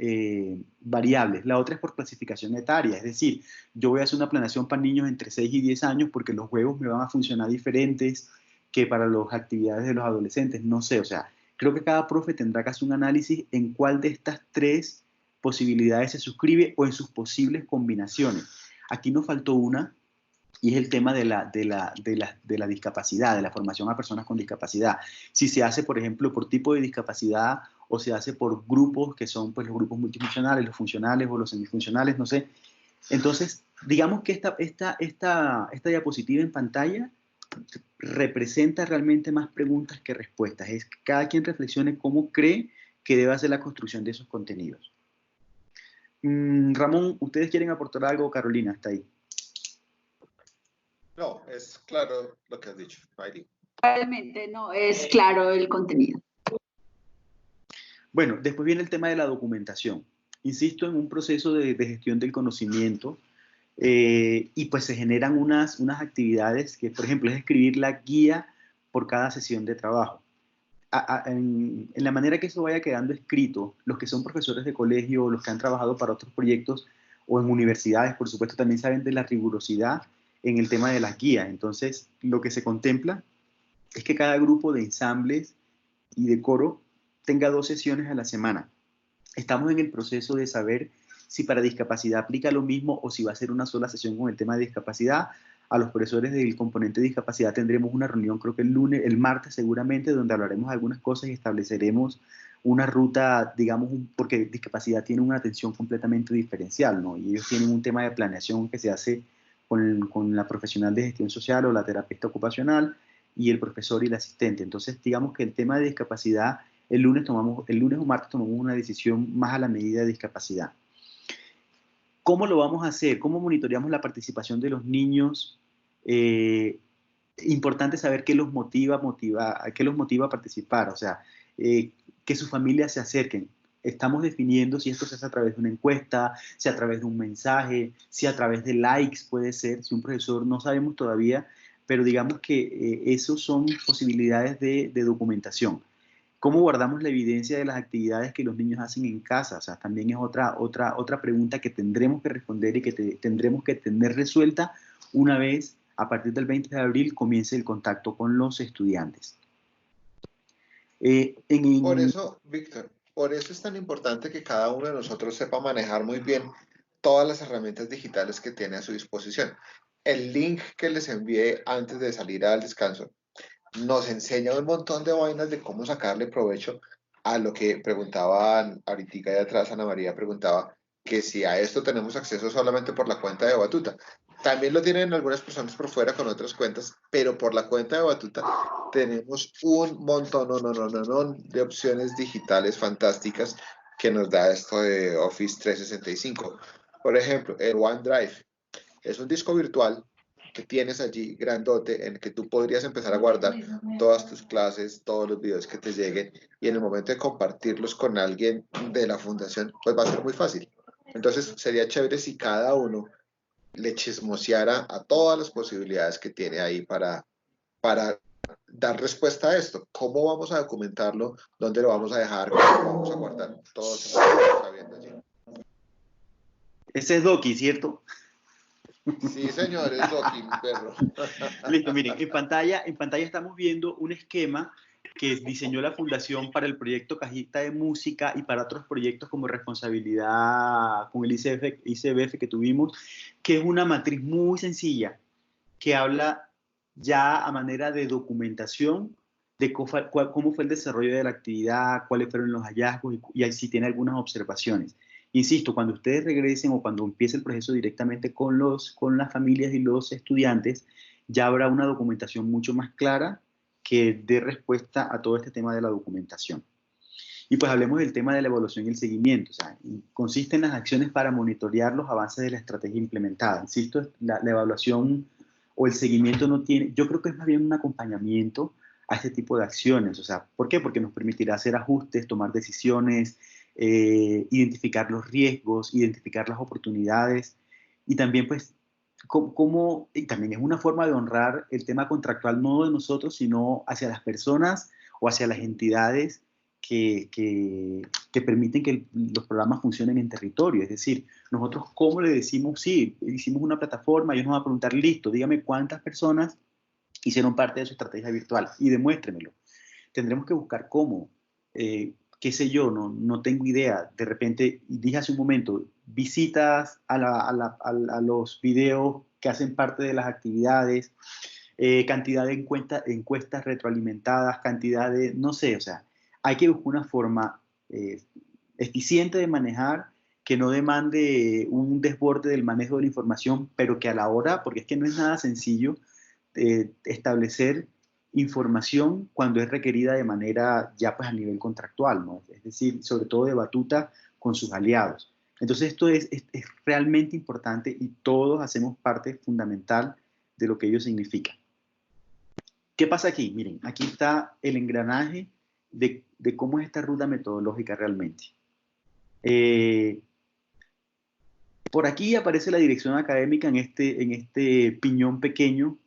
variables. La otra es por clasificación etaria, es decir, yo voy a hacer una planeación para niños entre 6 y 10 años porque los juegos me van a funcionar diferentes que para las actividades de los adolescentes, no sé, o sea, creo que cada profe tendrá que hacer un análisis en cuál de estas 3 posibilidades se suscribe o en sus posibles combinaciones. Aquí nos faltó una, y es el tema de la discapacidad, de la formación a personas con discapacidad. Si se hace, por ejemplo, por tipo de discapacidad o se hace por grupos que son pues, los grupos multifuncionales, los funcionales o los semifuncionales, no sé. Entonces, digamos que esta diapositiva en pantalla representa realmente más preguntas que respuestas. Es que cada quien reflexione cómo cree que debe hacer la construcción de esos contenidos. Ramón, ¿ustedes quieren aportar algo? Carolina, hasta ahí. No, es claro lo que has dicho, Heidi. Realmente no es claro el contenido. Bueno, después viene el tema de la documentación. Insisto en un proceso de gestión del conocimiento y pues se generan unas actividades que, por ejemplo, es escribir la guía por cada sesión de trabajo. En la manera que eso vaya quedando escrito, los que son profesores de colegio, los que han trabajado para otros proyectos o en universidades, por supuesto, también saben de la rigurosidad en el tema de las guías. Entonces, lo que se contempla es que cada grupo de ensambles y de coro tenga 2 sesiones a la semana. Estamos en el proceso de saber si para discapacidad aplica lo mismo o si va a ser una sola sesión con el tema de discapacidad. A los profesores del componente de discapacidad tendremos una reunión, creo que el martes seguramente, donde hablaremos de algunas cosas y estableceremos una ruta, digamos, porque discapacidad tiene una atención completamente diferencial, ¿no? Y ellos tienen un tema de planeación que se hace con la profesional de gestión social o la terapeuta ocupacional y el profesor y el asistente. Entonces, digamos que el tema de discapacidad, el lunes o martes tomamos una decisión más a la medida de discapacidad. ¿Cómo lo vamos a hacer? ¿Cómo monitoreamos la participación de los niños? Importante saber qué los motiva a participar. O sea, que sus familias se acerquen. Estamos definiendo si esto se hace a través de una encuesta, si a través de un mensaje, si a través de likes puede ser, si un profesor, no sabemos todavía, pero digamos que esos son posibilidades de documentación. ¿Cómo guardamos la evidencia de las actividades que los niños hacen en casa? O sea, también es otra pregunta que tendremos que responder y que tendremos que tener resuelta una vez, a partir del 20 de abril, comience el contacto con los estudiantes. Por eso, Víctor, por eso es tan importante que cada uno de nosotros sepa manejar muy bien todas las herramientas digitales que tiene a su disposición. El link que les envié antes de salir al descanso nos enseña un montón de vainas de cómo sacarle provecho a lo que preguntaban ahorita de atrás. Ana María preguntaba que si a esto tenemos acceso solamente por la cuenta de Batuta. También lo tienen algunas personas por fuera con otras cuentas, pero por la cuenta de Batuta tenemos un montón de opciones digitales fantásticas que nos da esto de Office 365. Por ejemplo, el OneDrive es un disco virtual que tienes allí grandote en el que tú podrías empezar a guardar todas tus clases, todos los videos que te lleguen, y en el momento de compartirlos con alguien de la fundación, pues va a ser muy fácil. Entonces sería chévere si cada uno le chismoseara a todas las posibilidades que tiene ahí para dar respuesta a esto. ¿Cómo vamos a documentarlo? ¿Dónde lo vamos a dejar? ¿Cómo lo vamos a guardar? Todo eso lo estamos sabiendo allí. Ese es Doki, ¿cierto? Sí, señor, es Doki, mi perro. Listo, miren, en pantalla estamos viendo un esquema que diseñó la Fundación para el proyecto Cajita de Música y para otros proyectos como responsabilidad con el ICBF que tuvimos, que es una matriz muy sencilla que habla ya a manera de documentación de cómo fue el desarrollo de la actividad, cuáles fueron los hallazgos y si tiene algunas observaciones. Insisto, cuando ustedes regresen o cuando empiece el proceso directamente con las familias y los estudiantes, ya habrá una documentación mucho más clara que dé respuesta a todo este tema de la documentación. Y pues hablemos del tema de la evaluación y el seguimiento. O sea, consiste en las acciones para monitorear los avances de la estrategia implementada. Insisto, la evaluación o el seguimiento no tiene, yo creo que es más bien un acompañamiento a este tipo de acciones. O sea, ¿por qué? Porque nos permitirá hacer ajustes, tomar decisiones, identificar los riesgos, identificar las oportunidades y también pues y también es una forma de honrar el tema contractual no de nosotros, sino hacia las personas o hacia las entidades que permiten que los programas funcionen en territorio. Es decir, nosotros cómo le decimos, sí, hicimos una plataforma, ellos nos van a preguntar, listo, dígame cuántas personas hicieron parte de su estrategia virtual y demuéstremelo. Tendremos que buscar cómo, qué sé yo, no tengo idea. De repente, dije hace un momento, visitas a los videos que hacen parte de las actividades, cantidad de encuestas retroalimentadas, cantidad de, no sé, o sea, hay que buscar una forma eficiente de manejar que no demande un desborde del manejo de la información, pero que a la hora, porque es que no es nada sencillo establecer información cuando es requerida de manera ya pues a nivel contractual, ¿no? Es decir, sobre todo de Batuta con sus aliados. Entonces esto es realmente importante y todos hacemos parte fundamental de lo que ello significa. ¿Qué pasa aquí? Miren, aquí está el engranaje de cómo es esta ruta metodológica realmente. Por aquí aparece la dirección académica en este piñón pequeño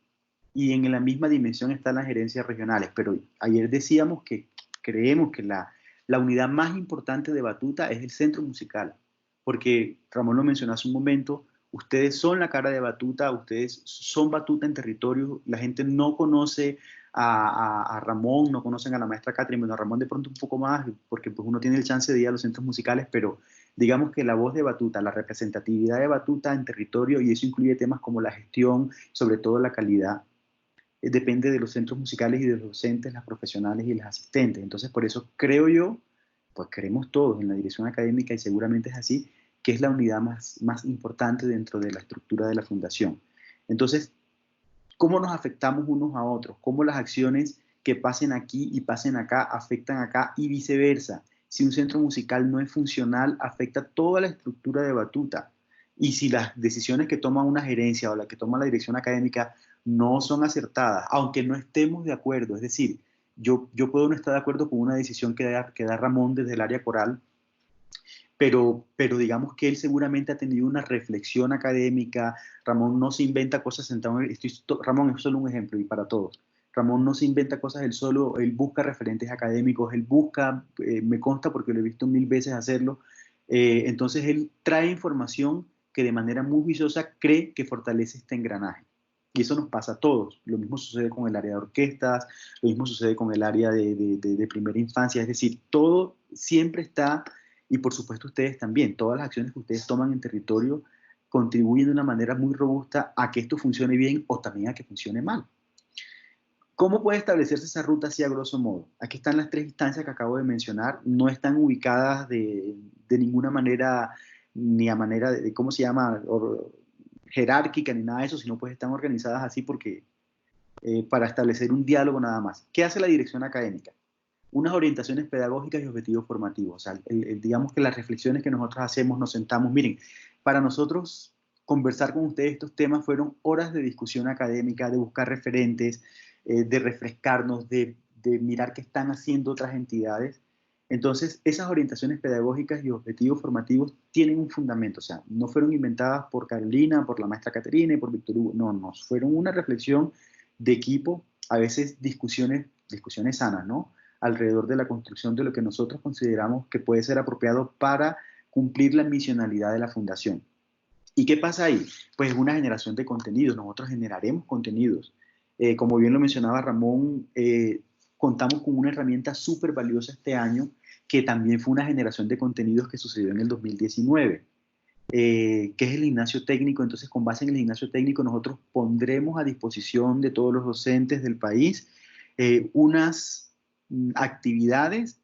y en la misma dimensión están las gerencias regionales, pero ayer decíamos que creemos que la unidad más importante de Batuta es el centro musical, porque Ramón lo mencionó hace un momento, ustedes son la cara de Batuta, ustedes son Batuta en territorio, la gente no conoce a Ramón, no conocen a la maestra Catherine, bueno, a Ramón de pronto un poco más, porque pues uno tiene el chance de ir a los centros musicales, pero digamos que la voz de Batuta, la representatividad de Batuta en territorio, y eso incluye temas como la gestión, sobre todo la calidad, depende de los centros musicales y de los docentes, las profesionales y los asistentes. Entonces, por eso creo yo, pues creemos todos en la dirección académica y seguramente es así, que es la unidad más importante dentro de la estructura de la fundación. Entonces, ¿cómo nos afectamos unos a otros? ¿Cómo las acciones que pasen aquí y pasen acá afectan acá y viceversa? Si un centro musical no es funcional, afecta toda la estructura de Batuta. Y si las decisiones que toma una gerencia o la que toma la dirección académica no son acertadas, aunque no estemos de acuerdo, es decir, Yo puedo no estar de acuerdo con una decisión que da Ramón desde el área coral, pero digamos que él seguramente ha tenido una reflexión académica. Ramón no se inventa cosas sentado en Ramón es solo un ejemplo y para todos. Ramón no se inventa cosas él solo, él busca referentes académicos, él busca, me consta porque lo he visto 1000 veces hacerlo, entonces él trae información que de manera muy juiciosa cree que fortalece este engranaje. Y eso nos pasa a todos. Lo mismo sucede con el área de orquestas, lo mismo sucede con el área de primera infancia, es decir, todo siempre está, y por supuesto ustedes también, todas las acciones que ustedes toman en territorio contribuyen de una manera muy robusta a que esto funcione bien o también a que funcione mal. ¿Cómo puede establecerse esa ruta así a grosso modo? Aquí están las 3 instancias que acabo de mencionar, no están ubicadas de ninguna manera, ni a manera de ¿cómo se llama? Jerárquica ni nada de eso, sino pues están organizadas así porque para establecer un diálogo nada más. ¿Qué hace la dirección académica? Unas orientaciones pedagógicas y objetivos formativos. O sea, digamos que las reflexiones que nosotros hacemos, nos sentamos, miren, para nosotros conversar con ustedes estos temas fueron horas de discusión académica, de buscar referentes, de refrescarnos, de mirar qué están haciendo otras entidades. Entonces, esas orientaciones pedagógicas y objetivos formativos tienen un fundamento, o sea, no fueron inventadas por Carolina, por la maestra Caterina y por Víctor Hugo, no, fueron una reflexión de equipo, a veces discusiones sanas, ¿no? Alrededor de la construcción de lo que nosotros consideramos que puede ser apropiado para cumplir la misionalidad de la fundación. ¿Y qué pasa ahí? Pues una generación de contenidos, nosotros generaremos contenidos. Como bien lo mencionaba Ramón, contamos con una herramienta súper valiosa este año, que también fue una generación de contenidos que sucedió en el 2019, que es el gimnasio técnico. Entonces, con base en el gimnasio técnico, nosotros pondremos a disposición de todos los docentes del país unas actividades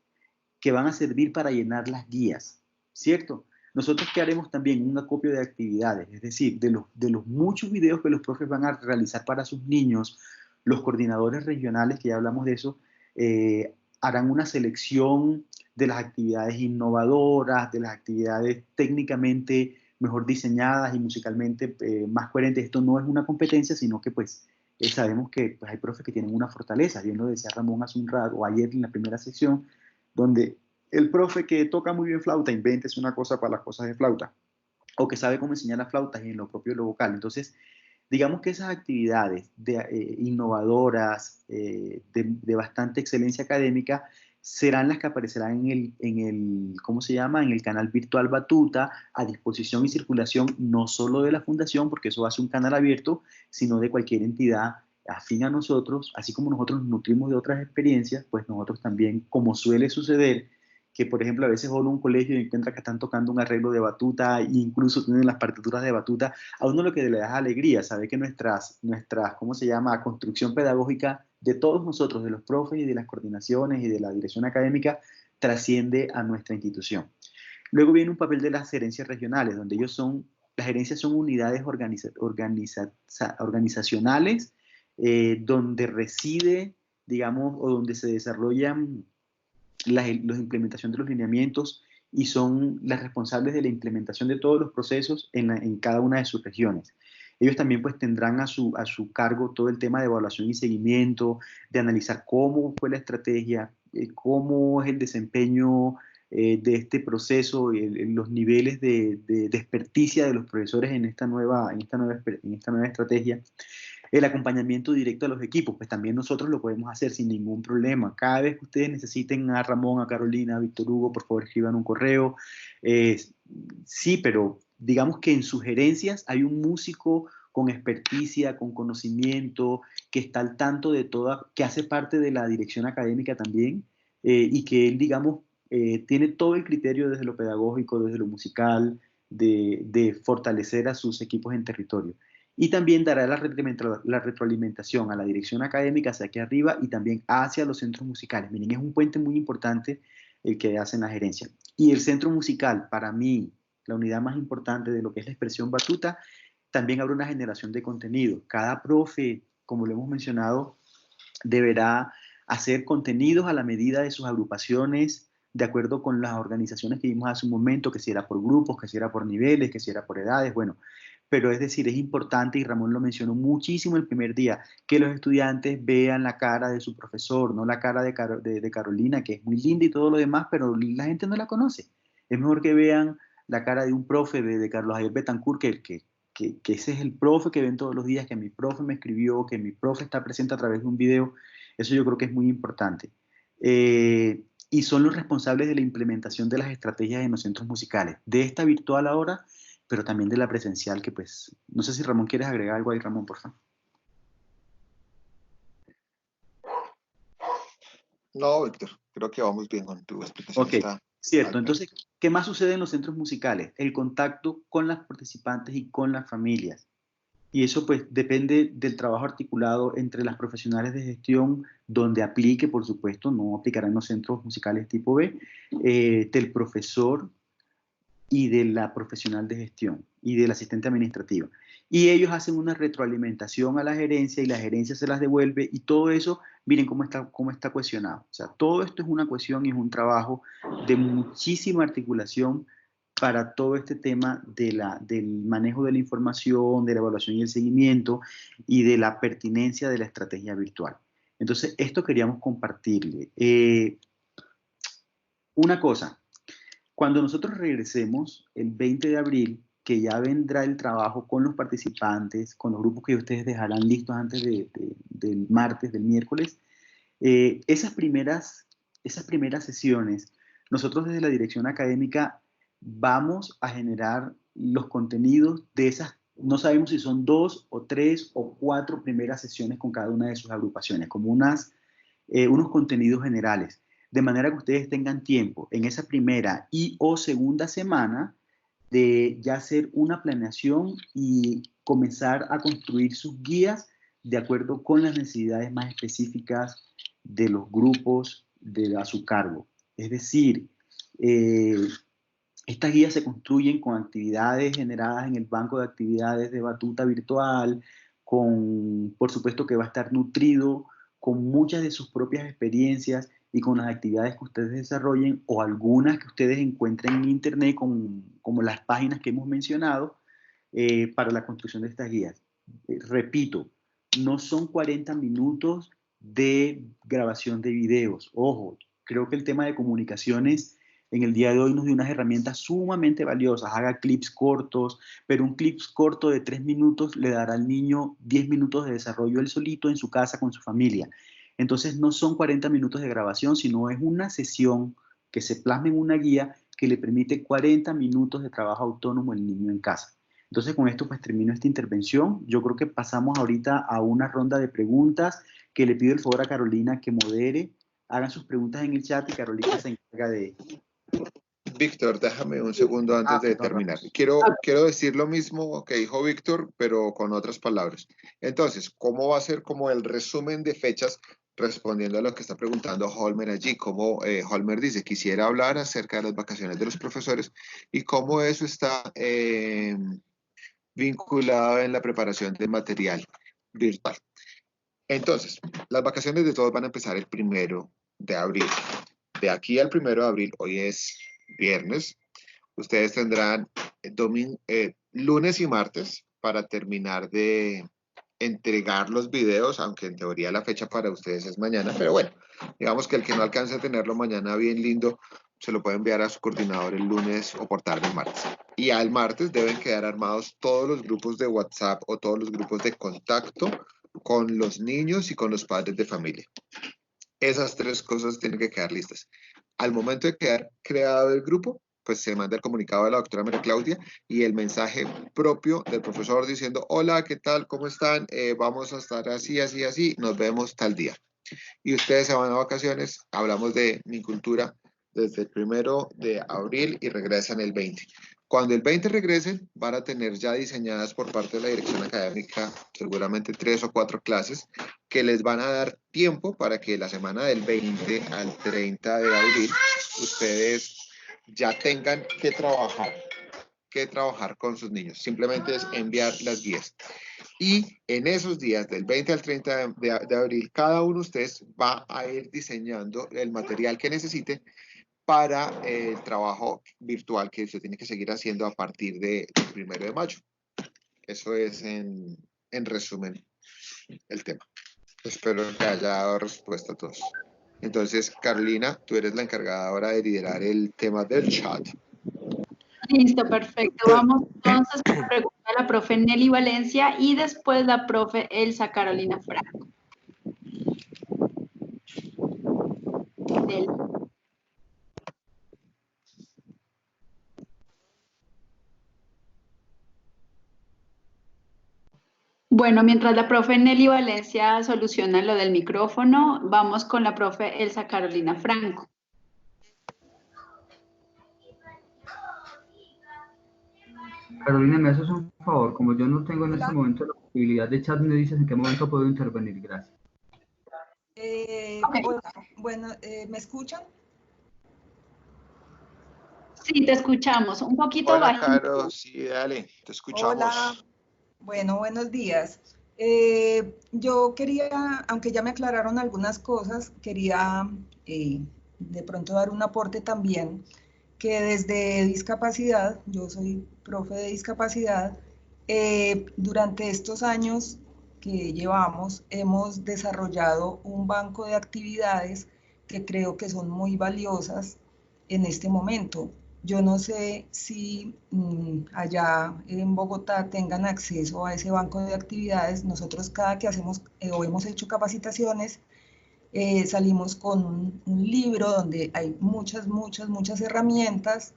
que van a servir para llenar las guías, ¿cierto? Nosotros que haremos también un acopio de actividades, es decir, de los muchos videos que los profes van a realizar para sus niños, los coordinadores regionales, que ya hablamos de eso, harán una selección de las actividades innovadoras, de las actividades técnicamente mejor diseñadas y musicalmente más coherentes. Esto no es una competencia, sino que pues sabemos que pues, hay profes que tienen una fortaleza. Bien lo decía Ramón hace un rato, o ayer en la primera sección, donde el profe que toca muy bien flauta inventa una cosa para las cosas de flauta, o que sabe cómo enseñar las flautas y en lo propio lo vocal. Entonces, digamos que esas actividades innovadoras, de bastante excelencia académica, serán las que aparecerán ¿cómo se llama? En el canal virtual Batuta, a disposición y circulación no solo de la fundación, porque eso va a ser un canal abierto, sino de cualquier entidad afín a nosotros. Así como nosotros nos nutrimos de otras experiencias, pues nosotros también, como suele suceder, que por ejemplo a veces uno en un colegio y encuentra que están tocando un arreglo de batuta e incluso tienen las partituras de batuta, a uno lo que le da alegría, sabe que nuestras, ¿cómo se llama?, construcción pedagógica de todos nosotros, de los profes y de las coordinaciones y de la dirección académica, trasciende a nuestra institución. Luego viene un papel de las gerencias regionales, donde las gerencias son unidades organizacionales, donde reside, digamos, o donde se desarrollan la implementación de los lineamientos y son las responsables de la implementación de todos los procesos en cada una de sus regiones. Ellos también pues tendrán a su cargo todo el tema de evaluación y seguimiento, de analizar cómo fue la estrategia, cómo es el desempeño de este proceso, los niveles de experticia de los profesores en esta nueva estrategia. El acompañamiento directo a los equipos, pues también nosotros lo podemos hacer sin ningún problema. Cada vez que ustedes necesiten a Ramón, a Carolina, a Víctor Hugo, por favor escriban un correo. Sí, pero digamos que en sugerencias hay un músico con experticia, con conocimiento, que está al tanto de toda, que hace parte de la dirección académica también, y que él, digamos, tiene todo el criterio desde lo pedagógico, desde lo musical, de fortalecer a sus equipos en territorio. Y también dará la retroalimentación a la dirección académica hacia aquí arriba y también hacia los centros musicales. Miren, es un puente muy importante el que hacen la gerencia. Y el centro musical, para mí, la unidad más importante de lo que es la expresión batuta, también habrá una generación de contenido. Cada profe, como lo hemos mencionado, deberá hacer contenidos a la medida de sus agrupaciones, de acuerdo con las organizaciones que vimos hace un momento, que si era por grupos, que si era por niveles, que si era por edades, bueno. pero es decir, es importante, y Ramón lo mencionó muchísimo el primer día, que los estudiantes vean la cara de su profesor, no la cara de Carolina, que es muy linda y todo lo demás, pero la gente no la conoce. Es mejor que vean la cara de un profe, de Carlos Javier Betancourt, que ese es el profe que ven todos los días, que mi profe me escribió, que mi profe está presente a través de un video. Eso yo creo que es muy importante. Y son los responsables de la implementación de las estrategias en los centros musicales, de esta virtual ahora, pero también de la presencial, que pues, no sé si Ramón quieres agregar algo ahí, Ramón, por favor. No, Víctor, creo que vamos bien con tu explicación. Ok, cierto. Entonces, ¿qué más sucede en los centros musicales? El contacto con las participantes y con las familias. Y eso pues depende del trabajo articulado entre las profesionales de gestión, donde aplique, por supuesto, no aplicará en los centros musicales tipo B, del profesor y de la profesional de gestión y del asistente administrativa. Y ellos hacen una retroalimentación a la gerencia y la gerencia se las devuelve y todo eso, miren cómo está cohesionado. O sea, todo esto es una cohesión y es un trabajo de muchísima articulación para todo este tema del manejo de la información, de la evaluación y el seguimiento y de la pertinencia de la estrategia virtual. Entonces, esto queríamos compartirle. Una cosa, cuando nosotros regresemos el 20 de abril, que ya vendrá el trabajo con los participantes, con los grupos que ustedes dejarán listos antes del martes, del miércoles, esas primeras sesiones, nosotros desde la dirección académica vamos a generar los contenidos de esas, no sabemos si son 2 o 3 o 4 primeras sesiones con cada una de sus agrupaciones, como unos contenidos generales, de manera que ustedes tengan tiempo en esa primera y o segunda semana de ya hacer una planeación y comenzar a construir sus guías de acuerdo con las necesidades más específicas de los grupos a su cargo. Es decir, estas guías se construyen con actividades generadas en el banco de actividades de Batuta virtual, por supuesto que va a estar nutrido con muchas de sus propias experiencias y con las actividades que ustedes desarrollen o algunas que ustedes encuentren en internet, como las páginas que hemos mencionado, para la construcción de estas guías. Repito, no son 40 minutos de grabación de videos. Ojo, creo que el tema de comunicaciones en el día de hoy nos dio unas herramientas sumamente valiosas. Haga clips cortos, pero un clip corto de 3 minutos le dará al niño 10 minutos de desarrollo él solito en su casa con su familia. Entonces no son 40 minutos de grabación, sino es una sesión que se plasma en una guía que le permite 40 minutos de trabajo autónomo al niño en casa. Entonces con esto pues termino esta intervención. Yo creo que pasamos ahorita a una ronda de preguntas que le pido el favor a Carolina que modere. Hagan sus preguntas en el chat y Carolina se encarga de... Víctor, déjame un segundo antes de terminar. Quiero decir lo mismo que dijo Víctor, pero con otras palabras. Entonces, ¿cómo va a ser como el resumen de fechas respondiendo a lo que está preguntando Holmer allí? Como Holmer dice, quisiera hablar acerca de las vacaciones de los profesores y cómo eso está vinculado en la preparación del material virtual. Entonces, las vacaciones de todos van a empezar el 1 de abril. De aquí al 1 de abril, hoy es viernes, ustedes tendrán lunes y martes para terminar de entregar los videos, aunque en teoría la fecha para ustedes es mañana, pero bueno, digamos que el que no alcance a tenerlo mañana bien lindo, se lo puede enviar a su coordinador el lunes o por tarde el martes. Y al martes deben quedar armados todos los grupos de WhatsApp o todos los grupos de contacto con los niños y con los padres de familia. Esas 3 cosas tienen que quedar listas. Al momento de quedar creado el grupo, pues se manda el comunicado de la doctora María Claudia y el mensaje propio del profesor diciendo, hola, ¿qué tal? ¿Cómo están? Vamos a estar así, así, así, nos vemos tal día. Y ustedes se van a vacaciones, hablamos de Mi Cultura desde el 1 de abril y regresan el 20. Cuando el 20 regresen, van a tener ya diseñadas por parte de la dirección académica seguramente 3 o 4 clases que les van a dar tiempo para que la semana del 20 al 30 de abril ustedes ya tengan que trabajar con sus niños. Simplemente es enviar las guías. Y en esos días, del 20 al 30 de abril, cada uno de ustedes va a ir diseñando el material que necesite para el trabajo virtual que usted tiene que seguir haciendo a partir del 1 de mayo. Eso es en resumen el tema. Espero que haya dado respuesta a todos. Entonces, Carolina, tú eres la encargada ahora de liderar el tema del chat. Listo, perfecto. Vamos entonces con la pregunta de la profe Nelly Valencia y después la profe Elsa Carolina Franco. Nelly. Bueno, mientras la profe Nelly Valencia soluciona lo del micrófono, vamos con la profe Elsa Carolina Franco. Carolina, me haces un favor, como yo no tengo en este momento la posibilidad de chat, me dices en qué momento puedo intervenir, gracias. Okay. Hola, bueno, ¿me escuchan? Sí, te escuchamos, un poquito Hola, bajito. Caro, sí, dale, te escuchamos. Hola, bueno, buenos días. Yo quería, aunque ya me aclararon algunas cosas, quería de pronto dar un aporte también, que desde discapacidad, yo soy profe de discapacidad, durante estos años que llevamos, hemos desarrollado un banco de actividades que creo que son muy valiosas en este momento. Yo no sé si allá en Bogotá tengan acceso a ese banco de actividades. Nosotros cada que hacemos o hemos hecho capacitaciones, salimos con un libro donde hay muchas herramientas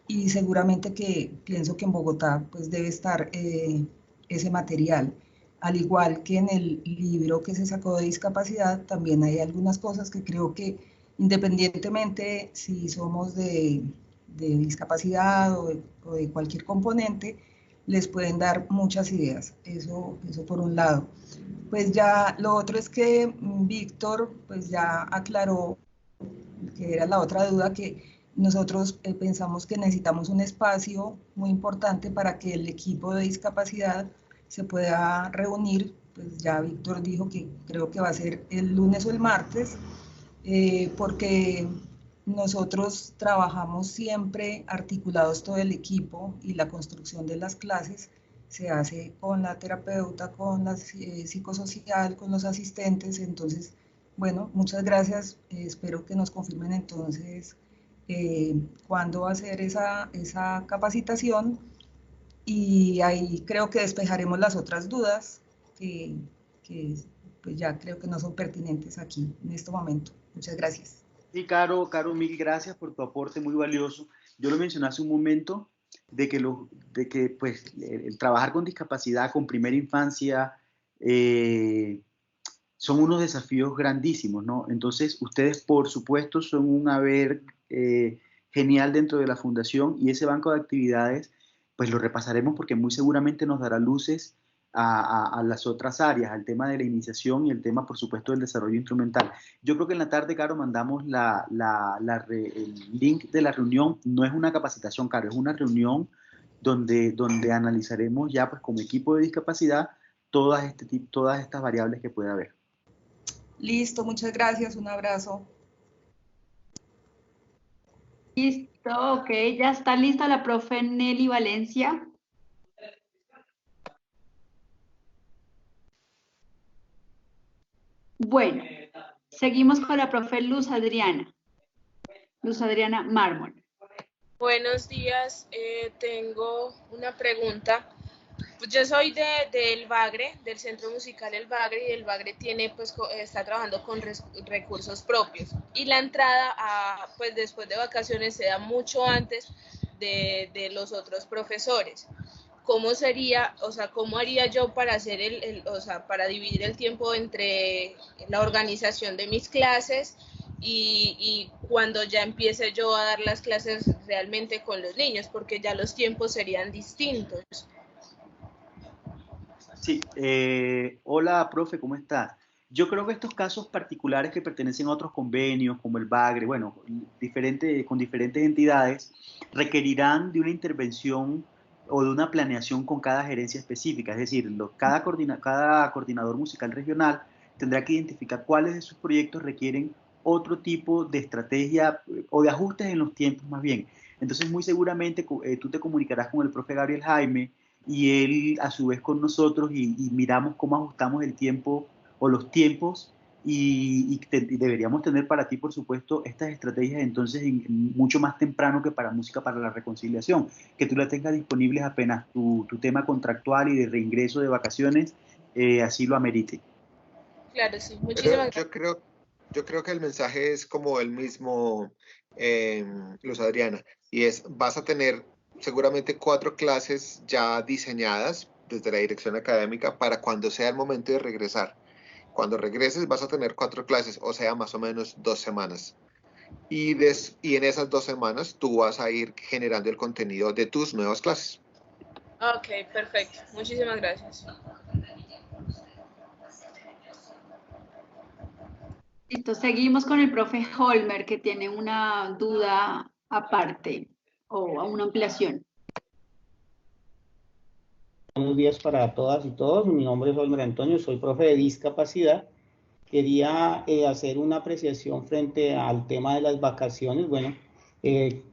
y seguramente que pienso que en Bogotá pues debe estar ese material. Al igual que en el libro que se sacó de discapacidad, también hay algunas cosas que creo que independientemente si somos de discapacidad o de cualquier componente, les pueden dar muchas ideas. Eso por un lado. Pues ya lo otro es que Víctor pues ya aclaró que era la otra duda, que nosotros pensamos que necesitamos un espacio muy importante para que el equipo de discapacidad se pueda reunir. Pues ya Víctor dijo que creo que va a ser el lunes o el martes, porque nosotros trabajamos siempre articulados todo el equipo y la construcción de las clases se hace con la terapeuta, con la psicosocial, con los asistentes. Entonces, bueno, muchas gracias. Espero que nos confirmen entonces cuándo va a ser esa capacitación y ahí creo que despejaremos las otras dudas que pues ya creo que no son pertinentes aquí en este momento. Muchas gracias. Sí, Caro, mil gracias por tu aporte muy valioso. Yo lo mencioné hace un momento de que pues, el trabajar con discapacidad, con primera infancia, son unos desafíos grandísimos, ¿no? Entonces, ustedes, por supuesto, son un haber genial dentro de la fundación y ese banco de actividades, pues lo repasaremos porque muy seguramente nos dará luces a las otras áreas, al tema de la iniciación y el tema, por supuesto, del desarrollo instrumental. Yo creo que en la tarde, Caro, mandamos el link de la reunión. No es una capacitación, Caro, es una reunión donde analizaremos ya, pues, como equipo de discapacidad, todas estas variables que puede haber. Listo, muchas gracias, un abrazo. Listo, ok, ya está lista la profe Nelly Valencia. Bueno, seguimos con la profe Luz Adriana Mármol. Buenos días, tengo una pregunta. Pues yo soy del Bagre, del Centro Musical El Bagre, y el Bagre tiene, pues, está trabajando con recursos propios. Y la entrada, pues después de vacaciones, se da mucho antes de los otros profesores. ¿Cómo sería, o sea, cómo haría yo para hacer o sea, para dividir el tiempo entre la organización de mis clases y cuando ya empiece yo a dar las clases realmente con los niños? Porque ya los tiempos serían distintos. Sí, hola, profe, ¿cómo estás? Yo creo que estos casos particulares que pertenecen a otros convenios, como el Bagre, bueno, con diferentes entidades, requerirán de una intervención o de una planeación con cada gerencia específica. Es decir, cada coordinador musical regional tendrá que identificar cuáles de sus proyectos requieren otro tipo de estrategia o de ajustes en los tiempos más bien. Entonces, muy seguramente tú te comunicarás con el profe Gabriel Jaime y él a su vez con nosotros y miramos cómo ajustamos el tiempo o los tiempos y deberíamos tener para ti, por supuesto, estas estrategias entonces mucho más temprano que para Música para la Reconciliación, que tú la tengas disponibles apenas tu tema contractual y de reingreso de vacaciones así lo amerite. Claro, sí. Muchísimas gracias. Yo creo que el mensaje es como el mismo, Luz Adriana, y es, vas a tener seguramente 4 clases ya diseñadas desde la dirección académica para cuando sea el momento de regresar. Cuando regreses vas a tener 4 clases, o sea, más o menos 2 semanas. Y en esas 2 semanas tú vas a ir generando el contenido de tus nuevas clases. Ok, perfecto. Muchísimas gracias. Listo, seguimos con el profe Holmer, que tiene una duda aparte o una ampliación. Buenos días para todas y todos. Mi nombre es Holmer Antonio, soy profe de discapacidad. Quería hacer una apreciación frente al tema de las vacaciones. Bueno,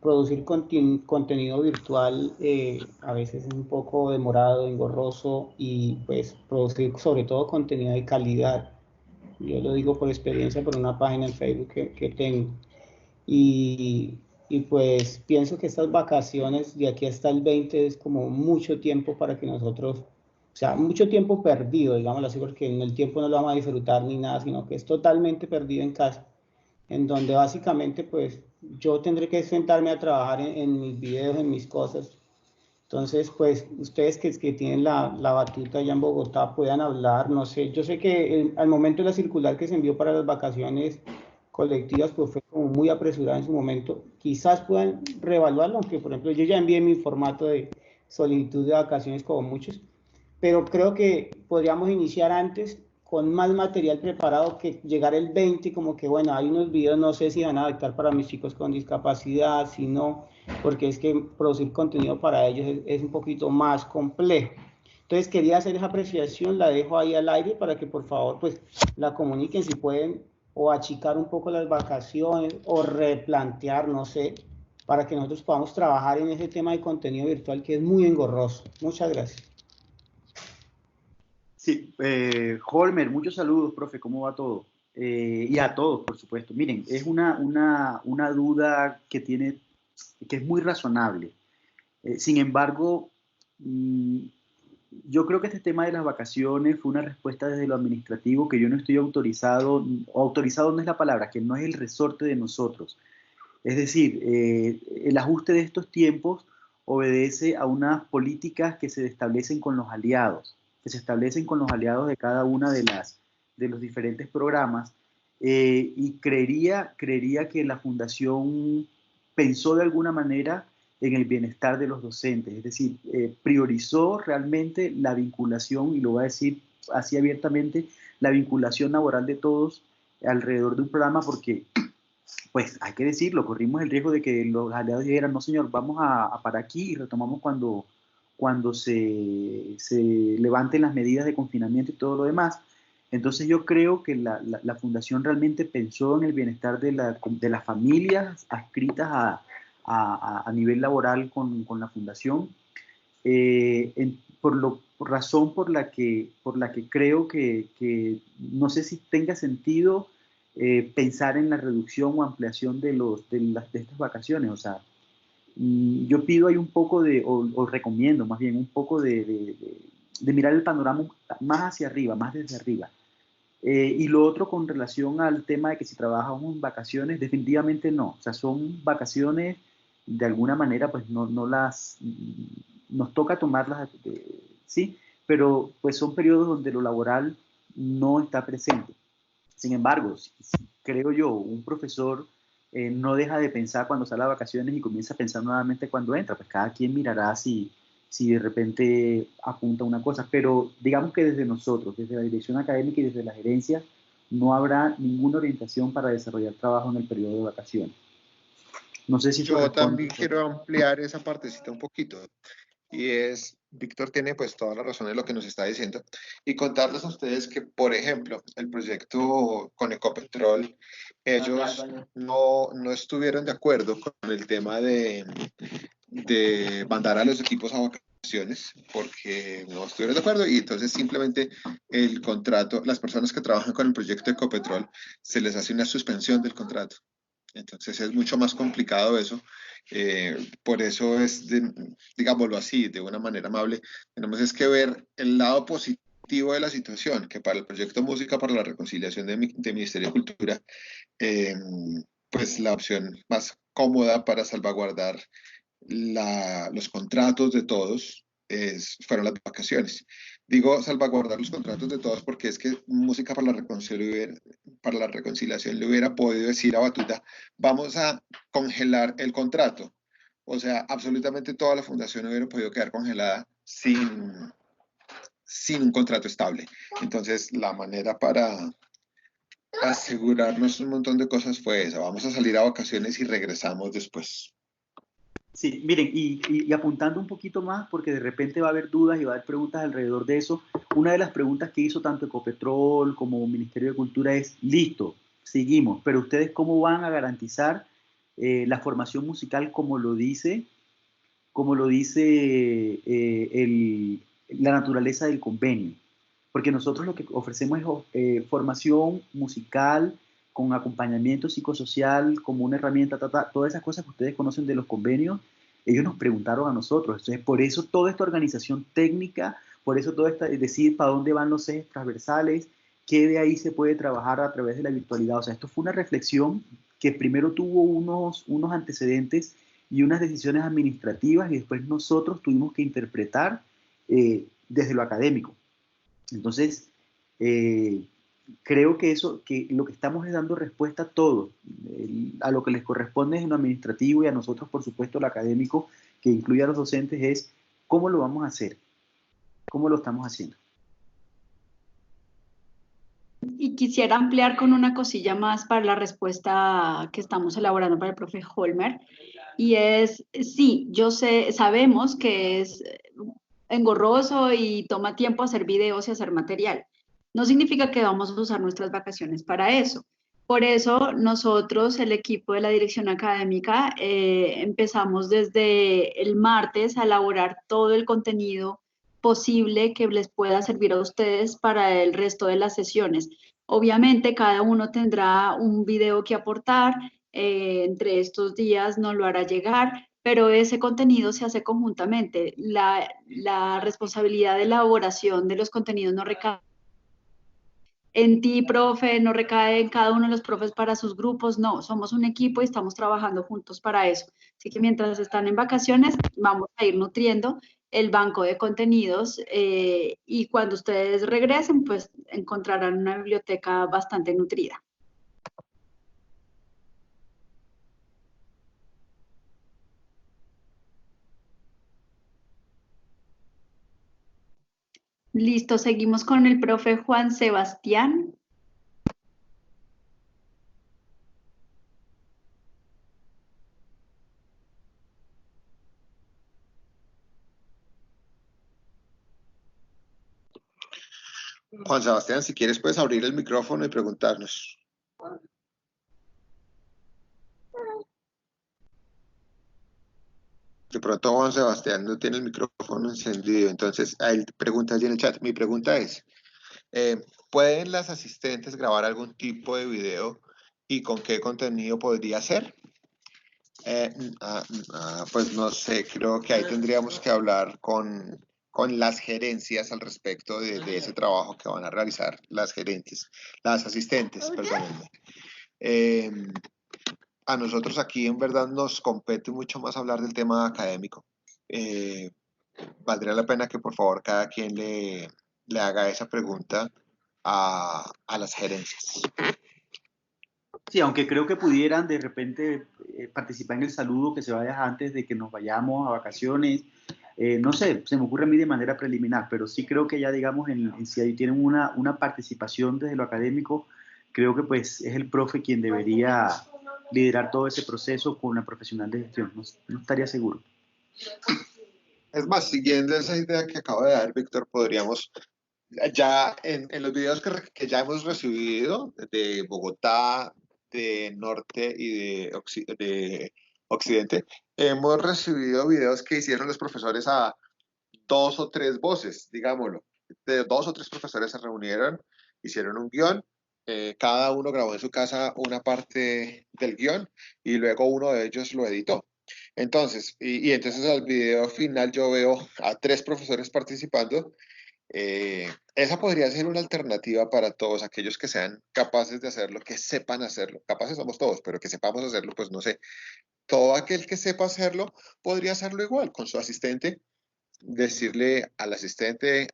producir contenido virtual a veces es un poco demorado, engorroso y pues producir sobre todo contenido de calidad. Yo lo digo por experiencia, por una página en Facebook que tengo. Y pues pienso que estas vacaciones de aquí hasta el 20 es como mucho tiempo para que nosotros, o sea, mucho tiempo perdido, digámoslo así, porque en el tiempo no lo vamos a disfrutar ni nada, sino que es totalmente perdido en casa, en donde básicamente pues yo tendré que sentarme a trabajar en mis videos, en mis cosas. Entonces, pues, ustedes que tienen la batuta allá en Bogotá puedan hablar, no sé, yo sé que al momento de la circular que se envió para las vacaciones colectivas, pues fue como muy apresurada en su momento, quizás puedan reevaluarlo, aunque por ejemplo yo ya envié mi formato de solicitud de vacaciones como muchos, pero creo que podríamos iniciar antes con más material preparado que llegar el 20, como que bueno, hay unos videos, no sé si van a adaptar para mis chicos con discapacidad, si no, porque es que producir contenido para ellos es un poquito más complejo. Entonces quería hacer esa apreciación, la dejo ahí al aire para que por favor pues la comuniquen si pueden o achicar un poco las vacaciones o replantear, no sé, para que nosotros podamos trabajar en ese tema de contenido virtual que es muy engorroso. Muchas gracias. Sí, Holmer, muchos saludos, profe, ¿cómo va todo? Y a todos, por supuesto. Miren, es una duda que es muy razonable. Sin embargo, yo creo que este tema de las vacaciones fue una respuesta desde lo administrativo que yo no estoy autorizado, o autorizado no es la palabra, que no es el resorte de nosotros. Es decir, el ajuste de estos tiempos obedece a unas políticas que se establecen con los aliados, que se establecen con los aliados de cada una de los diferentes programas, y creería que la Fundación pensó de alguna manera en el bienestar de los docentes, es decir, priorizó realmente la vinculación, y lo voy a decir así abiertamente, la vinculación laboral de todos alrededor de un programa, porque pues hay que decirlo, corrimos el riesgo de que los aliados dijeran, no señor, vamos a parar aquí y retomamos cuando se levanten las medidas de confinamiento y todo lo demás. Entonces yo creo que la Fundación realmente pensó en el bienestar de las familias adscritas a nivel laboral con la Fundación, por razón por la que creo que no sé si tenga sentido pensar en la reducción o ampliación de estas vacaciones. O sea, yo pido ahí un poco o recomiendo más bien un poco de mirar el panorama más hacia arriba, más desde arriba. Y lo otro con relación al tema de que si trabajamos en vacaciones, definitivamente no. O sea, son vacaciones, de alguna manera, pues nos toca tomarlas, sí, pero pues son periodos donde lo laboral no está presente. Sin embargo, creo yo, un profesor no deja de pensar cuando sale a vacaciones y comienza a pensar nuevamente cuando entra. Pues cada quien mirará si de repente apunta una cosa, pero digamos que desde nosotros, desde la dirección académica y desde la gerencia, no habrá ninguna orientación para desarrollar trabajo en el periodo de vacaciones. No sé si yo también quiero ampliar esa partecita un poquito, y es, Víctor tiene pues toda la razón en lo que nos está diciendo, y contarles a ustedes que, por ejemplo, el proyecto con Ecopetrol, ellos no estuvieron de acuerdo con el tema de mandar a los equipos a vacaciones vacaciones porque no estuvieron de acuerdo y entonces simplemente el contrato, las personas que trabajan con el proyecto de Ecopetrol, se les hace una suspensión del contrato. Entonces es mucho más complicado eso. Por eso es, digámoslo así, de una manera amable, tenemos es que ver el lado positivo de la situación, que para el proyecto Música para la Reconciliación de Ministerio de Cultura, pues la opción más cómoda para salvaguardar los contratos de todos fueron las vacaciones. Digo salvaguardar los contratos de todos porque es que Música para la Reconciliación le hubiera podido decir a Batuta, vamos a congelar el contrato. O sea, absolutamente toda la fundación hubiera podido quedar congelada sin un contrato estable. Entonces, la manera para asegurarnos un montón de cosas fue esa. Vamos a salir a vacaciones y regresamos después. Sí, miren, y apuntando un poquito más, porque de repente va a haber dudas y va a haber preguntas alrededor de eso, una de las preguntas que hizo tanto Ecopetrol como Ministerio de Cultura es, listo, seguimos, pero ustedes cómo van a garantizar la formación musical como lo dice la naturaleza del convenio? Porque nosotros lo que ofrecemos es formación musical con acompañamiento psicosocial como una herramienta, todas esas cosas que ustedes conocen de los convenios, ellos nos preguntaron a nosotros. Entonces, por eso toda esta organización técnica, por eso todo esto, decir para dónde van los ejes transversales, qué de ahí se puede trabajar a través de la virtualidad. O sea, esto fue una reflexión que primero tuvo unos antecedentes y unas decisiones administrativas y después nosotros tuvimos que interpretar desde lo académico. Entonces, creo que lo que estamos es dando respuesta a todo, a lo que les corresponde en lo administrativo y a nosotros, por supuesto, lo académico, que incluye a los docentes, es cómo lo vamos a hacer, cómo lo estamos haciendo. Y quisiera ampliar con una cosilla más para la respuesta que estamos elaborando para el profe Holmer, y es, sí, sabemos que es engorroso y toma tiempo hacer videos y hacer material. No significa que vamos a usar nuestras vacaciones para eso. Por eso nosotros, el equipo de la dirección académica, empezamos desde el martes a elaborar todo el contenido posible que les pueda servir a ustedes para el resto de las sesiones. Obviamente cada uno tendrá un video que aportar, entre estos días nos lo hará llegar, pero ese contenido se hace conjuntamente. La responsabilidad de elaboración de los contenidos no recae en ti, profe, no recae en cada uno de los profes para sus grupos, no, somos un equipo y estamos trabajando juntos para eso. Así que mientras están en vacaciones, vamos a ir nutriendo el banco de contenidos y cuando ustedes regresen, pues encontrarán una biblioteca bastante nutrida. Listo, seguimos con el profe Juan Sebastián. Juan Sebastián, si quieres puedes abrir el micrófono y preguntarnos. De pronto Juan Sebastián no tiene el micrófono encendido, entonces hay preguntas allí en el chat. Mi pregunta es, ¿pueden las asistentes grabar algún tipo de video y con qué contenido podría ser? Pues no sé, creo que ahí tendríamos que hablar con las gerencias al respecto de ese trabajo que van a realizar las gerentes, las asistentes, perdónenme. A nosotros aquí en verdad nos compete mucho más hablar del tema académico. Valdría la pena que por favor cada quien le haga esa pregunta a las gerencias. Sí, aunque creo que pudieran de repente participar en el saludo que se vaya antes de que nos vayamos a vacaciones. No sé, se me ocurre a mí de manera preliminar, pero sí creo que ya digamos, si ahí tienen una participación desde lo académico, creo que pues es el profe quien debería liderar todo ese proceso con una profesional de gestión. No estaría seguro. Es más, siguiendo esa idea que acaba de dar Víctor, podríamos ya en los videos que ya hemos recibido de Bogotá, de Norte y de Occidente, hemos recibido videos que hicieron los profesores a 2 o 3 voces, digámoslo. 2 o 3 profesores se reunieron, hicieron un guión, cada uno grabó en su casa una parte del guión y luego uno de ellos lo editó. Entonces, entonces al video final yo veo a 3 profesores participando. Esa podría ser una alternativa para todos aquellos que sean capaces de hacerlo, que sepan hacerlo. Capaces somos todos, pero que sepamos hacerlo, pues no sé. Todo aquel que sepa hacerlo podría hacerlo igual con su asistente, decirle al asistente,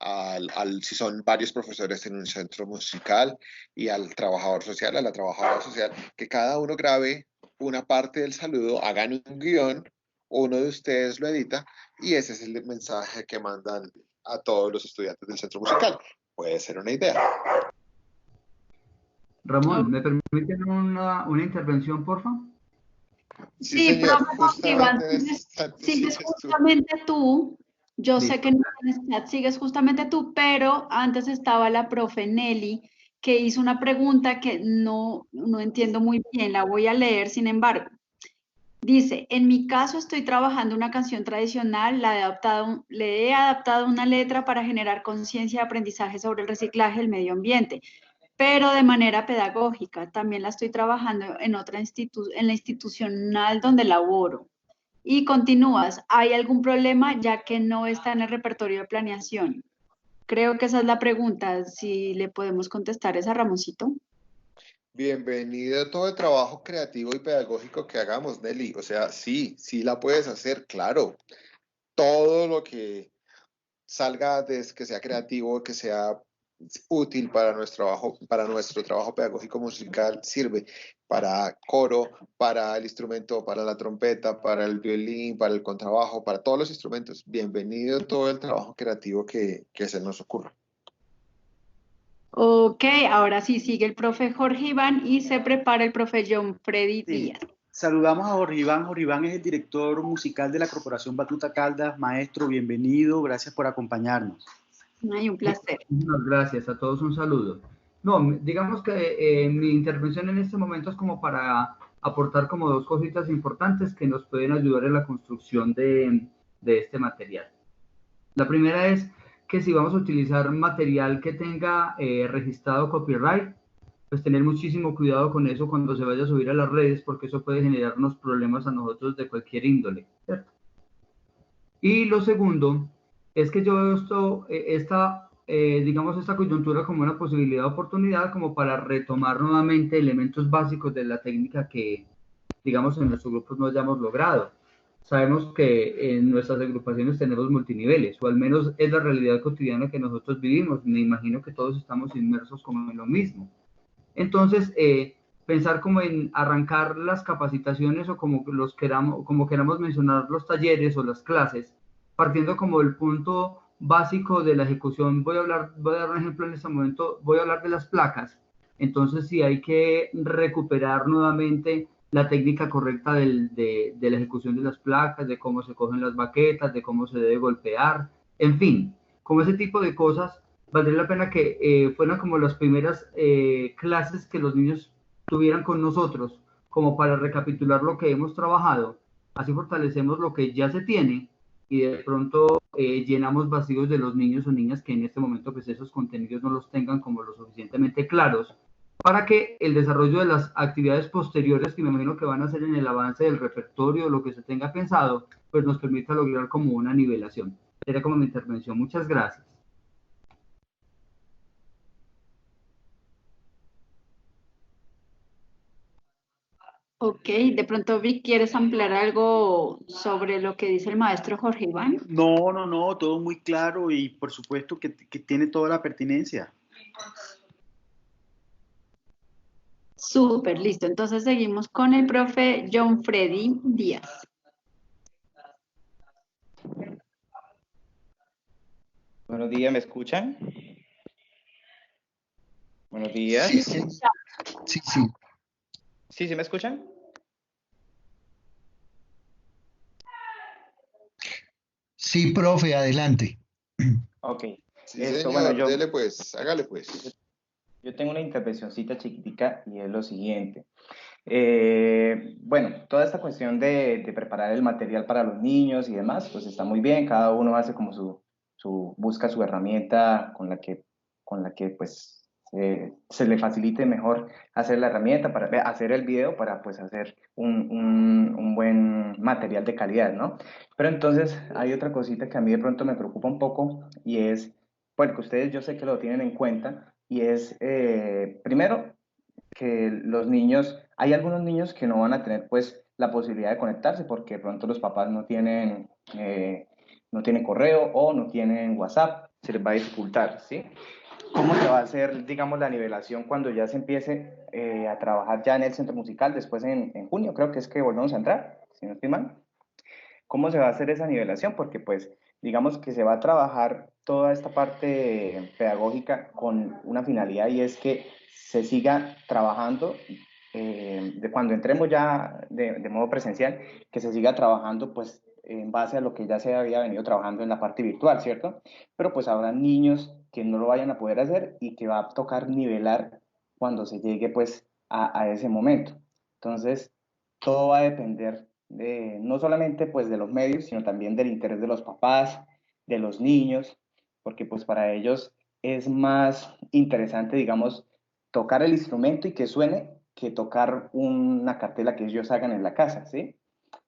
si son varios profesores en un centro musical, y al trabajador social, a la trabajadora social, que cada uno grabe una parte del saludo, hagan un guión, uno de ustedes lo edita, y ese es el mensaje que mandan a todos los estudiantes del centro musical. Puede ser una idea. Ramón, ¿me permiten una intervención, por favor? Sí, señor, profe, Iván, sigues justamente tú. Yo sé que no tienes chat, sigues justamente tú, pero antes estaba la profe Nelly, que hizo una pregunta que no entiendo muy bien, la voy a leer, sin embargo. Dice, en mi caso estoy trabajando una canción tradicional, le he adaptado una letra para generar conciencia y aprendizaje sobre el reciclaje del medio ambiente, pero de manera pedagógica. También la estoy trabajando en en la institucional donde laboro. Y continúas, ¿hay algún problema ya que no está en el repertorio de planeación? Creo que esa es la pregunta, si le podemos contestar esa, Ramoncito. Bienvenido a todo el trabajo creativo y pedagógico que hagamos, Nelly. O sea, sí la puedes hacer, claro. Todo lo que salga de que sea creativo, que sea útil para nuestro trabajo pedagógico musical, sirve para coro, para el instrumento, para la trompeta, para el violín, para el contrabajo, para todos los instrumentos. Bienvenido a todo el trabajo creativo que se nos ocurra. Ok, ahora sí sigue el profe Jorge Iván y se prepara el profe John Freddy Díaz. Saludamos a Jorge Iván. Jorge Iván es el director musical de la Corporación Batuta Caldas. Maestro, bienvenido, gracias por acompañarnos. Ay, un placer. Muchas gracias, a todos un saludo. No, digamos que mi intervención en este momento es como para aportar como 2 cositas importantes que nos pueden ayudar en la construcción de este material. La primera es que si vamos a utilizar material que tenga registrado copyright, pues tener muchísimo cuidado con eso cuando se vaya a subir a las redes, porque eso puede generarnos problemas a nosotros de cualquier índole, ¿cierto? Y lo segundo es que yo veo digamos, esta coyuntura como una posibilidad de oportunidad como para retomar nuevamente elementos básicos de la técnica que, digamos, en nuestros grupos no hayamos logrado. Sabemos que en nuestras agrupaciones tenemos multiniveles, o al menos es la realidad cotidiana que nosotros vivimos. Me imagino que todos estamos inmersos como en lo mismo. Entonces, pensar como en arrancar las capacitaciones o como queramos mencionar los talleres o las clases, partiendo como del punto básico de la ejecución. Voy a dar un ejemplo en este momento, voy a hablar de las placas. Entonces, sí hay que recuperar nuevamente la técnica correcta de la ejecución de las placas, de cómo se cogen las baquetas, de cómo se debe golpear, en fin, como ese tipo de cosas. Valdría la pena que fueran como las primeras clases que los niños tuvieran con nosotros, como para recapitular lo que hemos trabajado. Así fortalecemos lo que ya se tiene y de pronto llenamos vacíos de los niños o niñas que en este momento pues esos contenidos no los tengan como lo suficientemente claros, para que el desarrollo de las actividades posteriores, que me imagino que van a ser en el avance del repertorio, lo que se tenga pensado, pues nos permita lograr como una nivelación. Sería como mi intervención. Muchas gracias. Ok, de pronto Vic, ¿quieres ampliar algo sobre lo que dice el maestro Jorge Iván? No, todo muy claro y por supuesto que tiene toda la pertinencia. Súper, listo. Entonces seguimos con el profe John Freddy Díaz. Buenos días, ¿me escuchan? Buenos días. Sí. ¿Sí me escuchan? Sí, profe, adelante. Ok. Sí, señor, dele pues, hágale pues. Yo tengo una intervencióncita chiquitica y es lo siguiente. Bueno, toda esta cuestión de preparar el material para los niños y demás, pues está muy bien, cada uno hace como busca su herramienta con la que pues se le facilite mejor hacer la herramienta, para hacer el video, para pues hacer un buen material de calidad, ¿no? Pero entonces hay otra cosita que a mí de pronto me preocupa un poco y es, bueno, que ustedes yo sé que lo tienen en cuenta y es, primero, que los niños, hay algunos niños que no van a tener pues la posibilidad de conectarse porque de pronto los papás no tienen correo o no tienen WhatsApp, se les va a dificultar, ¿sí? ¿Cómo se va a hacer, digamos, la nivelación cuando ya se empiece a trabajar ya en el centro musical, después en junio, creo que es que volvemos a entrar, si no estoy mal? ¿Cómo se va a hacer esa nivelación? Porque pues digamos que se va a trabajar toda esta parte pedagógica con una finalidad y es que se siga trabajando, de cuando entremos ya de modo presencial, que se siga trabajando pues en base a lo que ya se había venido trabajando en la parte virtual, ¿cierto? Pero pues habrá niños que no lo vayan a poder hacer y que va a tocar nivelar cuando se llegue pues a ese momento. Entonces, todo va a depender no solamente pues de los medios, sino también del interés de los papás, de los niños, porque pues para ellos es más interesante, digamos, tocar el instrumento y que suene que tocar una cartela que ellos hagan en la casa, ¿sí?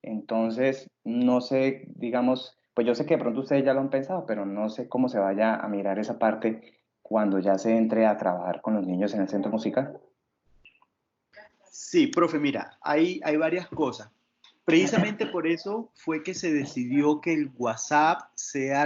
Entonces, no sé, digamos, pues yo sé que de pronto ustedes ya lo han pensado, pero no sé cómo se vaya a mirar esa parte cuando ya se entre a trabajar con los niños en el centro musical. Sí, profe, mira, hay varias cosas. Precisamente por eso fue que se decidió que el WhatsApp sea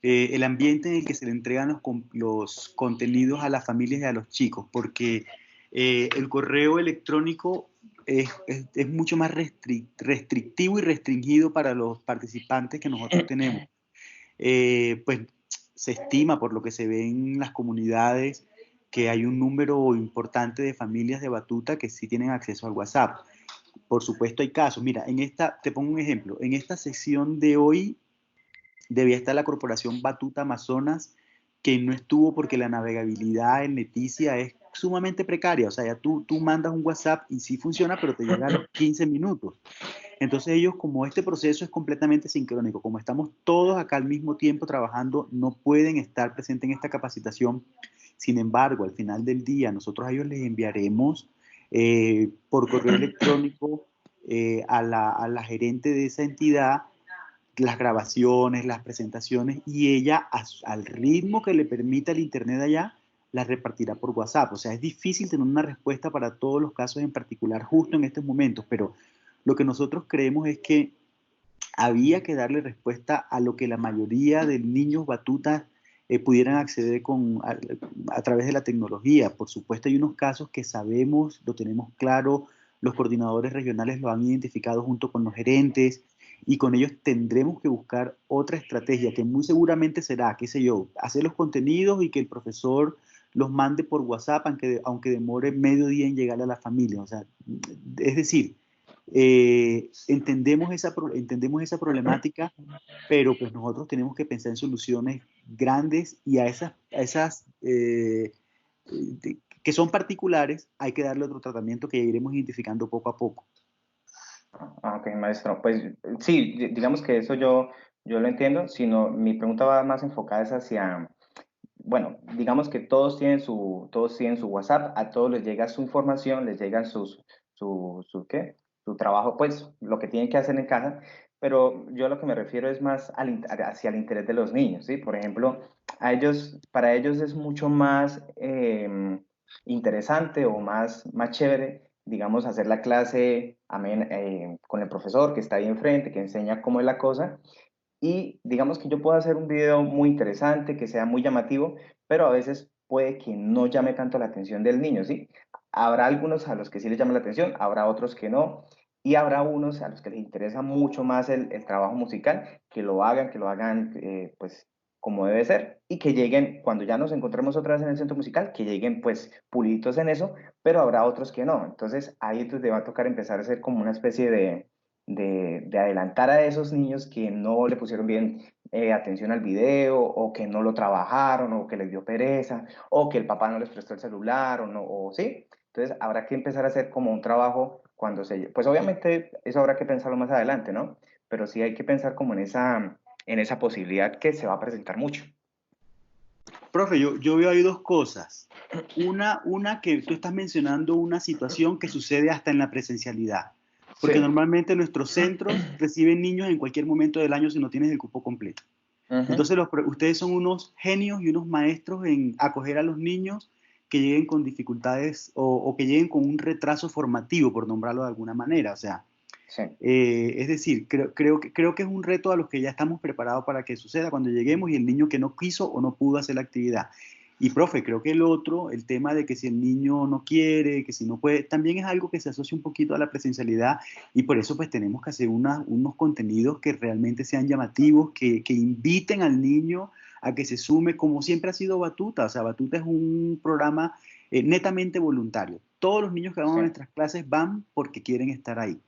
el ambiente en el que se le entregan los contenidos a las familias y a los chicos, porque el correo electrónico es mucho más restrictivo y restringido para los participantes que nosotros tenemos. Pues se estima, por lo que se ve en las comunidades, que hay un número importante de familias de Batuta que sí tienen acceso al WhatsApp. Por supuesto hay casos. Mira, te pongo un ejemplo. En esta sesión de hoy debía estar la Corporación Batuta Amazonas, que no estuvo porque la navegabilidad en Leticia es sumamente precaria. O sea, ya tú mandas un WhatsApp y sí funciona, pero te llega a los 15 minutos. Entonces ellos, como este proceso es completamente sincrónico, como estamos todos acá al mismo tiempo trabajando, no pueden estar presentes en esta capacitación. Sin embargo, al final del día, nosotros a ellos les enviaremos por correo electrónico a la gerente de esa entidad las grabaciones, las presentaciones, y ella al ritmo que le permita el internet allá, las repartirá por WhatsApp. O sea, es difícil tener una respuesta para todos los casos en particular justo en estos momentos, pero lo que nosotros creemos es que había que darle respuesta a lo que la mayoría de niños batutas pudieran acceder a través de la tecnología. Por supuesto, hay unos casos que sabemos, lo tenemos claro, los coordinadores regionales lo han identificado junto con los gerentes, y con ellos tendremos que buscar otra estrategia que muy seguramente será, qué sé yo, hacer los contenidos y que el profesor los mande por WhatsApp, aunque demore medio día en llegar a la familia. O sea, es decir, entendemos esa problemática, pero pues nosotros tenemos que pensar en soluciones grandes, y a esas que son particulares hay que darle otro tratamiento que ya iremos identificando poco a poco. Ok, maestro. Pues sí, digamos que eso yo lo entiendo, sino mi pregunta va más enfocada es hacia, bueno, digamos que todos tienen su WhatsApp, a todos les llega su información, les llegan ¿qué? Su trabajo, pues lo que tienen que hacer en casa, pero yo lo que me refiero es más hacia el interés de los niños, ¿sí? Por ejemplo, para ellos es mucho más interesante o más chévere, digamos, hacer la clase con el profesor que está ahí enfrente, que enseña cómo es la cosa, y digamos que yo puedo hacer un video muy interesante, que sea muy llamativo, pero a veces puede que no llame tanto la atención del niño, ¿sí? Habrá algunos a los que sí les llama la atención, habrá otros que no, y habrá unos a los que les interesa mucho más el trabajo musical, que lo hagan pues como debe ser, y que lleguen, cuando ya nos encontremos otra vez en el centro musical, que lleguen pues pulitos en eso, pero habrá otros que no. Entonces ahí te va a tocar empezar a hacer como una especie de adelantar a esos niños que no le pusieron bien atención al video, o que no lo trabajaron, o que les dio pereza, o que el papá no les prestó el celular, o no, o sí. Entonces habrá que empezar a hacer como un trabajo pues obviamente eso habrá que pensarlo más adelante, ¿no? Pero sí hay que pensar como en esa posibilidad que se va a presentar mucho. Profe, yo veo ahí dos cosas. Una que tú estás mencionando una situación que sucede hasta en la presencialidad. Porque Sí. normalmente nuestros centros reciben niños en cualquier momento del año si no tienes el cupo completo. Entonces ustedes son unos genios y unos maestros en acoger a los niños que lleguen con dificultades o que lleguen con un retraso formativo, por nombrarlo de alguna manera. O sea, Sí. es decir, creo que es un reto a los que ya estamos preparados para que suceda cuando lleguemos y el niño que no quiso o no pudo hacer la actividad. Y profe, creo que el tema de que si el niño no quiere, que si no puede, también es algo que se asocia un poquito a la presencialidad y por eso pues tenemos que hacer unos contenidos que realmente sean llamativos, que inviten al niño a que se sume, como siempre ha sido Batuta. O sea, Batuta es un programa netamente voluntario. Todos los niños que van a nuestras clases van porque quieren estar ahí.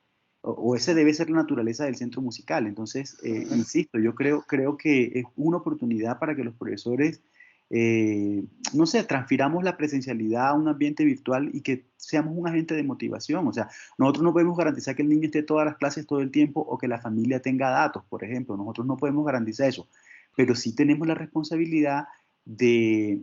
O ese debe ser la naturaleza del centro musical. Entonces, insisto, yo creo que es una oportunidad para que los profesores, no sé, transfiramos la presencialidad a un ambiente virtual y que seamos un agente de motivación. O sea, nosotros no podemos garantizar que el niño esté todas las clases todo el tiempo o que la familia tenga datos, por ejemplo. Nosotros no podemos garantizar eso, pero sí tenemos la responsabilidad de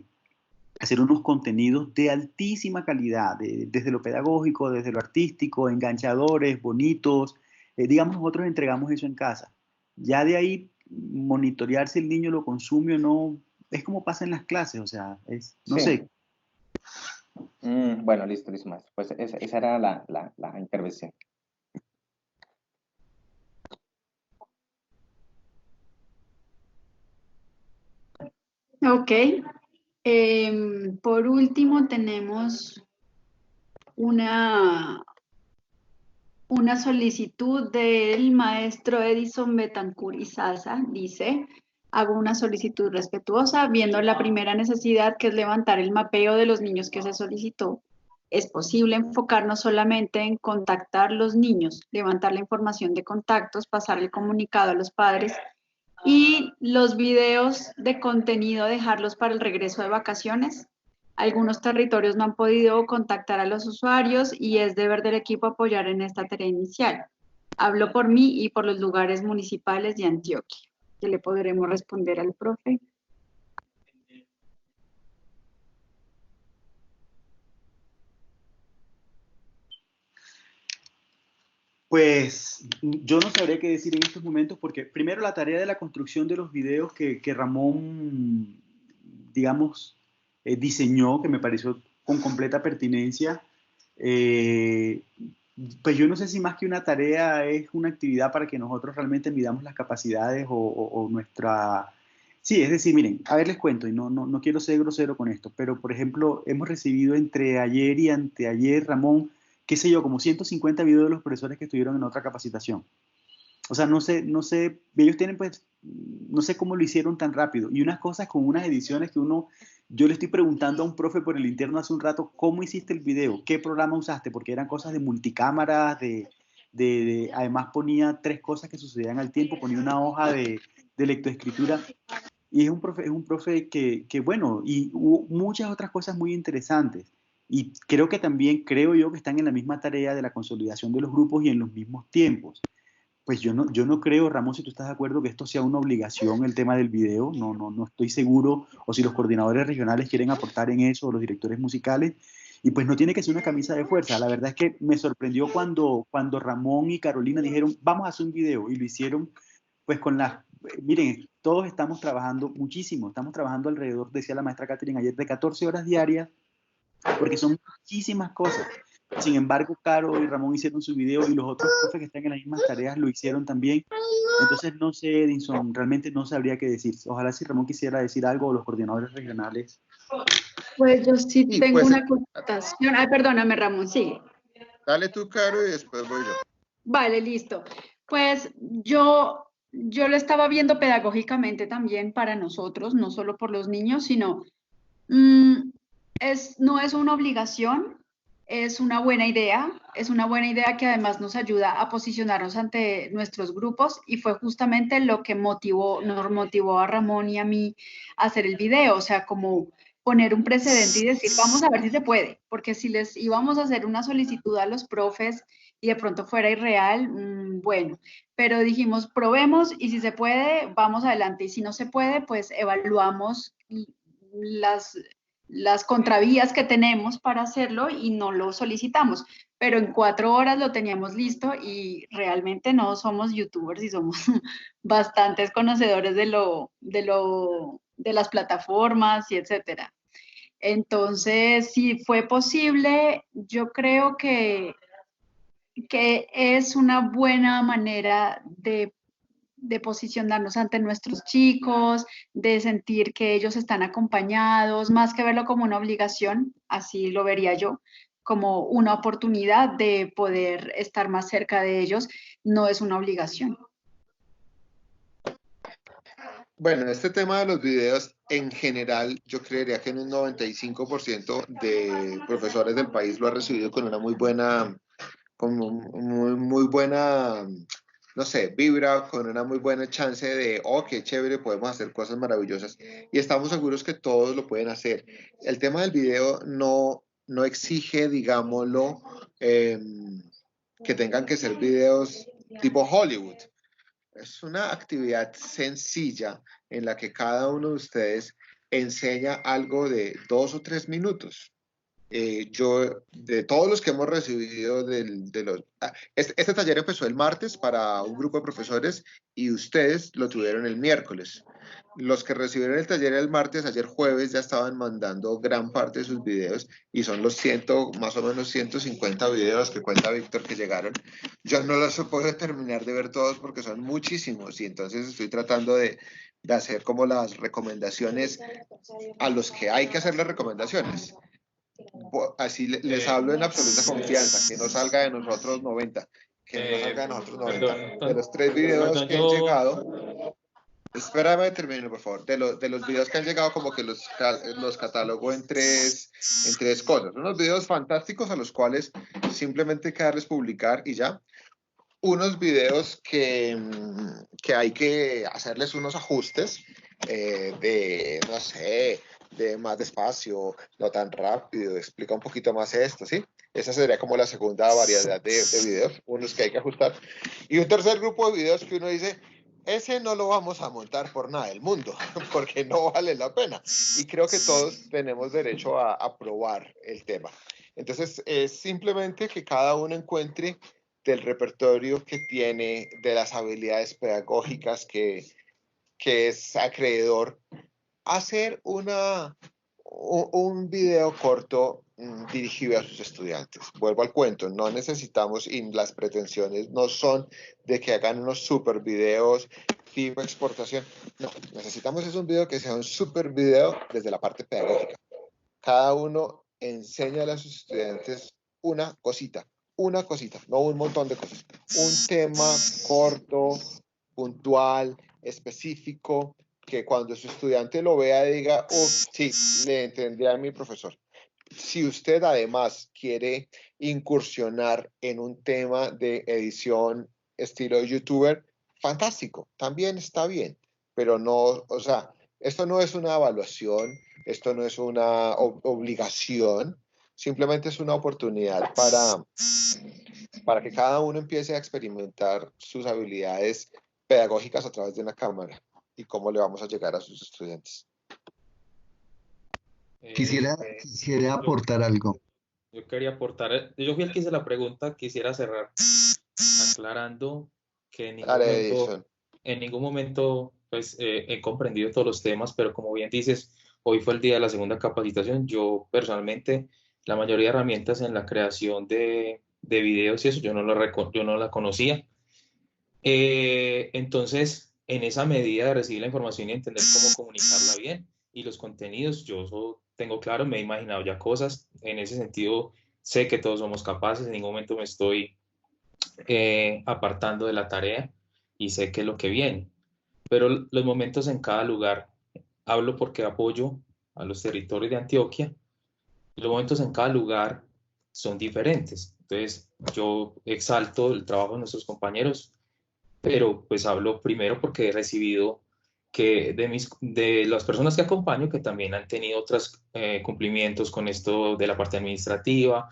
hacer unos contenidos de altísima calidad, desde lo pedagógico, desde lo artístico, enganchadores, bonitos. Digamos, nosotros entregamos eso en casa. Ya de ahí, monitorear si el niño lo consume o no, es como pasa en las clases, o sea, no sé. Bueno, listo, maestro. Pues esa era la intervención. Ok. Por último, tenemos una solicitud del maestro Edison Betancur Izaza. Dice: hago una solicitud respetuosa, viendo la primera necesidad, que es levantar el mapeo de los niños que se solicitó. Es posible enfocarnos solamente en contactar los niños, levantar la información de contactos, pasar el comunicado a los padres y los videos de contenido dejarlos para el regreso de vacaciones. Algunos territorios no han podido contactar a los usuarios y es deber del equipo apoyar en esta tarea inicial. Hablo por mí y por los lugares municipales de Antioquia. ¿Qué le podremos responder al profe? Pues yo no sabría qué decir en estos momentos porque primero la tarea de la construcción de los videos que Ramón, digamos, diseñó, que me pareció con completa pertinencia, pues yo no sé si más que una tarea es una actividad para que nosotros realmente midamos las capacidades o nuestra... Sí, es decir, miren, a ver les cuento, y no quiero ser grosero con esto, pero por ejemplo, hemos recibido entre ayer y anteayer, Ramón, qué sé yo, como 150 videos de los profesores que estuvieron en otra capacitación. O sea, no sé, ellos tienen pues, no sé cómo lo hicieron tan rápido. Y unas cosas con unas ediciones que yo le estoy preguntando a un profe por el interno hace un rato, ¿cómo hiciste el video? ¿Qué programa usaste? Porque eran cosas de multicámaras, además ponía 3 cosas que sucedían al tiempo, ponía una hoja de lectoescritura. Y es un profe que, bueno, y hubo muchas otras cosas muy interesantes. Y creo yo que están en la misma tarea de la consolidación de los grupos y en los mismos tiempos. Pues yo no creo, Ramón, si tú estás de acuerdo que esto sea una obligación, el tema del video, no estoy seguro, o si los coordinadores regionales quieren aportar en eso, o los directores musicales, y pues no tiene que ser una camisa de fuerza. La verdad es que me sorprendió cuando Ramón y Carolina dijeron, vamos a hacer un video, y lo hicieron pues miren, todos estamos trabajando muchísimo, estamos trabajando alrededor, decía la maestra Catherine ayer, de 14 horas diarias, porque son muchísimas cosas. Sin embargo, Caro y Ramón hicieron su video y los otros profes que están en las mismas tareas lo hicieron también. Entonces, no sé, Edinson, realmente no sabría qué decir. Ojalá si Ramón quisiera decir algo o los coordinadores regionales. Pues yo sí tengo pues, una constatación. Ay, perdóname, Ramón, sigue. Dale tú, Caro, y después voy yo. Vale, listo. Pues yo lo estaba viendo pedagógicamente también para nosotros, no solo por los niños, sino no es una obligación, es una buena idea que además nos ayuda a posicionarnos ante nuestros grupos y fue justamente lo que nos motivó a Ramón y a mí a hacer el video, o sea, como poner un precedente y decir, vamos a ver si se puede, porque si les íbamos a hacer una solicitud a los profes y de pronto fuera irreal, bueno, pero dijimos, probemos y si se puede, vamos adelante. Y si no se puede, pues evaluamos las contravías que tenemos para hacerlo y no lo solicitamos. Pero en 4 horas lo teníamos listo y realmente no somos youtubers y somos bastantes conocedores de las plataformas y etcétera. Entonces, si fue posible, yo creo que es una buena manera de posicionarnos ante nuestros chicos, de sentir que ellos están acompañados, más que verlo como una obligación, así lo vería yo, como una oportunidad de poder estar más cerca de ellos, no es una obligación. Bueno, este tema de los videos en general, yo creería que en un 95% de profesores del país lo ha recibido con una muy buena, muy buena, no sé, vibra, con una muy buena chance de, oh, qué chévere, podemos hacer cosas maravillosas. Y estamos seguros que todos lo pueden hacer. El tema del video no exige, digámoslo, que tengan que ser videos tipo Hollywood. Es una actividad sencilla en la que cada uno de ustedes enseña algo de 2 o 3 minutos. Yo, de todos los que hemos recibido este taller empezó el martes para un grupo de profesores y ustedes lo tuvieron el miércoles. Los que recibieron el taller el martes, ayer jueves, ya estaban mandando gran parte de sus videos y son los más o menos 150 videos que cuenta Víctor que llegaron. Yo no los puedo terminar de ver todos porque son muchísimos y entonces estoy tratando de hacer como las recomendaciones a los que hay que hacer las recomendaciones. Así les hablo en absoluta confianza, que no salga de nosotros 90, que no salga de nosotros 90. De los 3 videos que han llegado, espérame termino por favor, de los videos que han llegado como que los catalogo en tres cosas, unos videos fantásticos a los cuales simplemente hay que darles publicar y ya, unos videos que hay que hacerles unos ajustes no sé, de más despacio, no tan rápido, explica un poquito más esto, ¿sí? Esa sería como la segunda variedad de videos, unos que hay que ajustar. Y un tercer grupo de videos que uno dice, ese no lo vamos a montar por nada del mundo, porque no vale la pena. Y creo que todos tenemos derecho a probar el tema. Entonces, es simplemente que cada uno encuentre del repertorio que tiene, de las habilidades pedagógicas que es acreedor, hacer un video corto dirigido a sus estudiantes. Vuelvo al cuento, no necesitamos, y las pretensiones no son de que hagan unos super videos tipo exportación. No, necesitamos es un video que sea un super video desde la parte pedagógica. Cada uno enséñale a sus estudiantes una cosita, no un montón de cosas. Un tema corto, puntual, específico, que cuando su estudiante lo vea diga, oh, sí, le entendí a mi profesor. Si usted además quiere incursionar en un tema de edición estilo youtuber, fantástico, también está bien, pero no, o sea, esto no es una evaluación, esto no es una obligación, simplemente es una oportunidad para que cada uno empiece a experimentar sus habilidades pedagógicas a través de una cámara y cómo le vamos a llegar a sus estudiantes. Quisiera aportar algo. Yo quería aportar, yo fui el que hice la pregunta, quisiera cerrar aclarando que en ningún momento pues, he comprendido todos los temas, pero como bien dices, hoy fue el día de la segunda capacitación. Yo personalmente, la mayoría de herramientas en la creación de videos y eso, yo no la conocía. Entonces, en esa medida de recibir la información y entender cómo comunicarla bien y los contenidos, yo tengo claro, me he imaginado ya cosas. En ese sentido, sé que todos somos capaces, en ningún momento me estoy apartando de la tarea y sé qué es lo que viene. Pero los momentos en cada lugar, hablo porque apoyo a los territorios de Antioquia, los momentos en cada lugar son diferentes. Entonces, yo exalto el trabajo de nuestros compañeros, pero pues hablo primero porque he recibido que de las personas que acompaño que también han tenido otros cumplimientos con esto de la parte administrativa,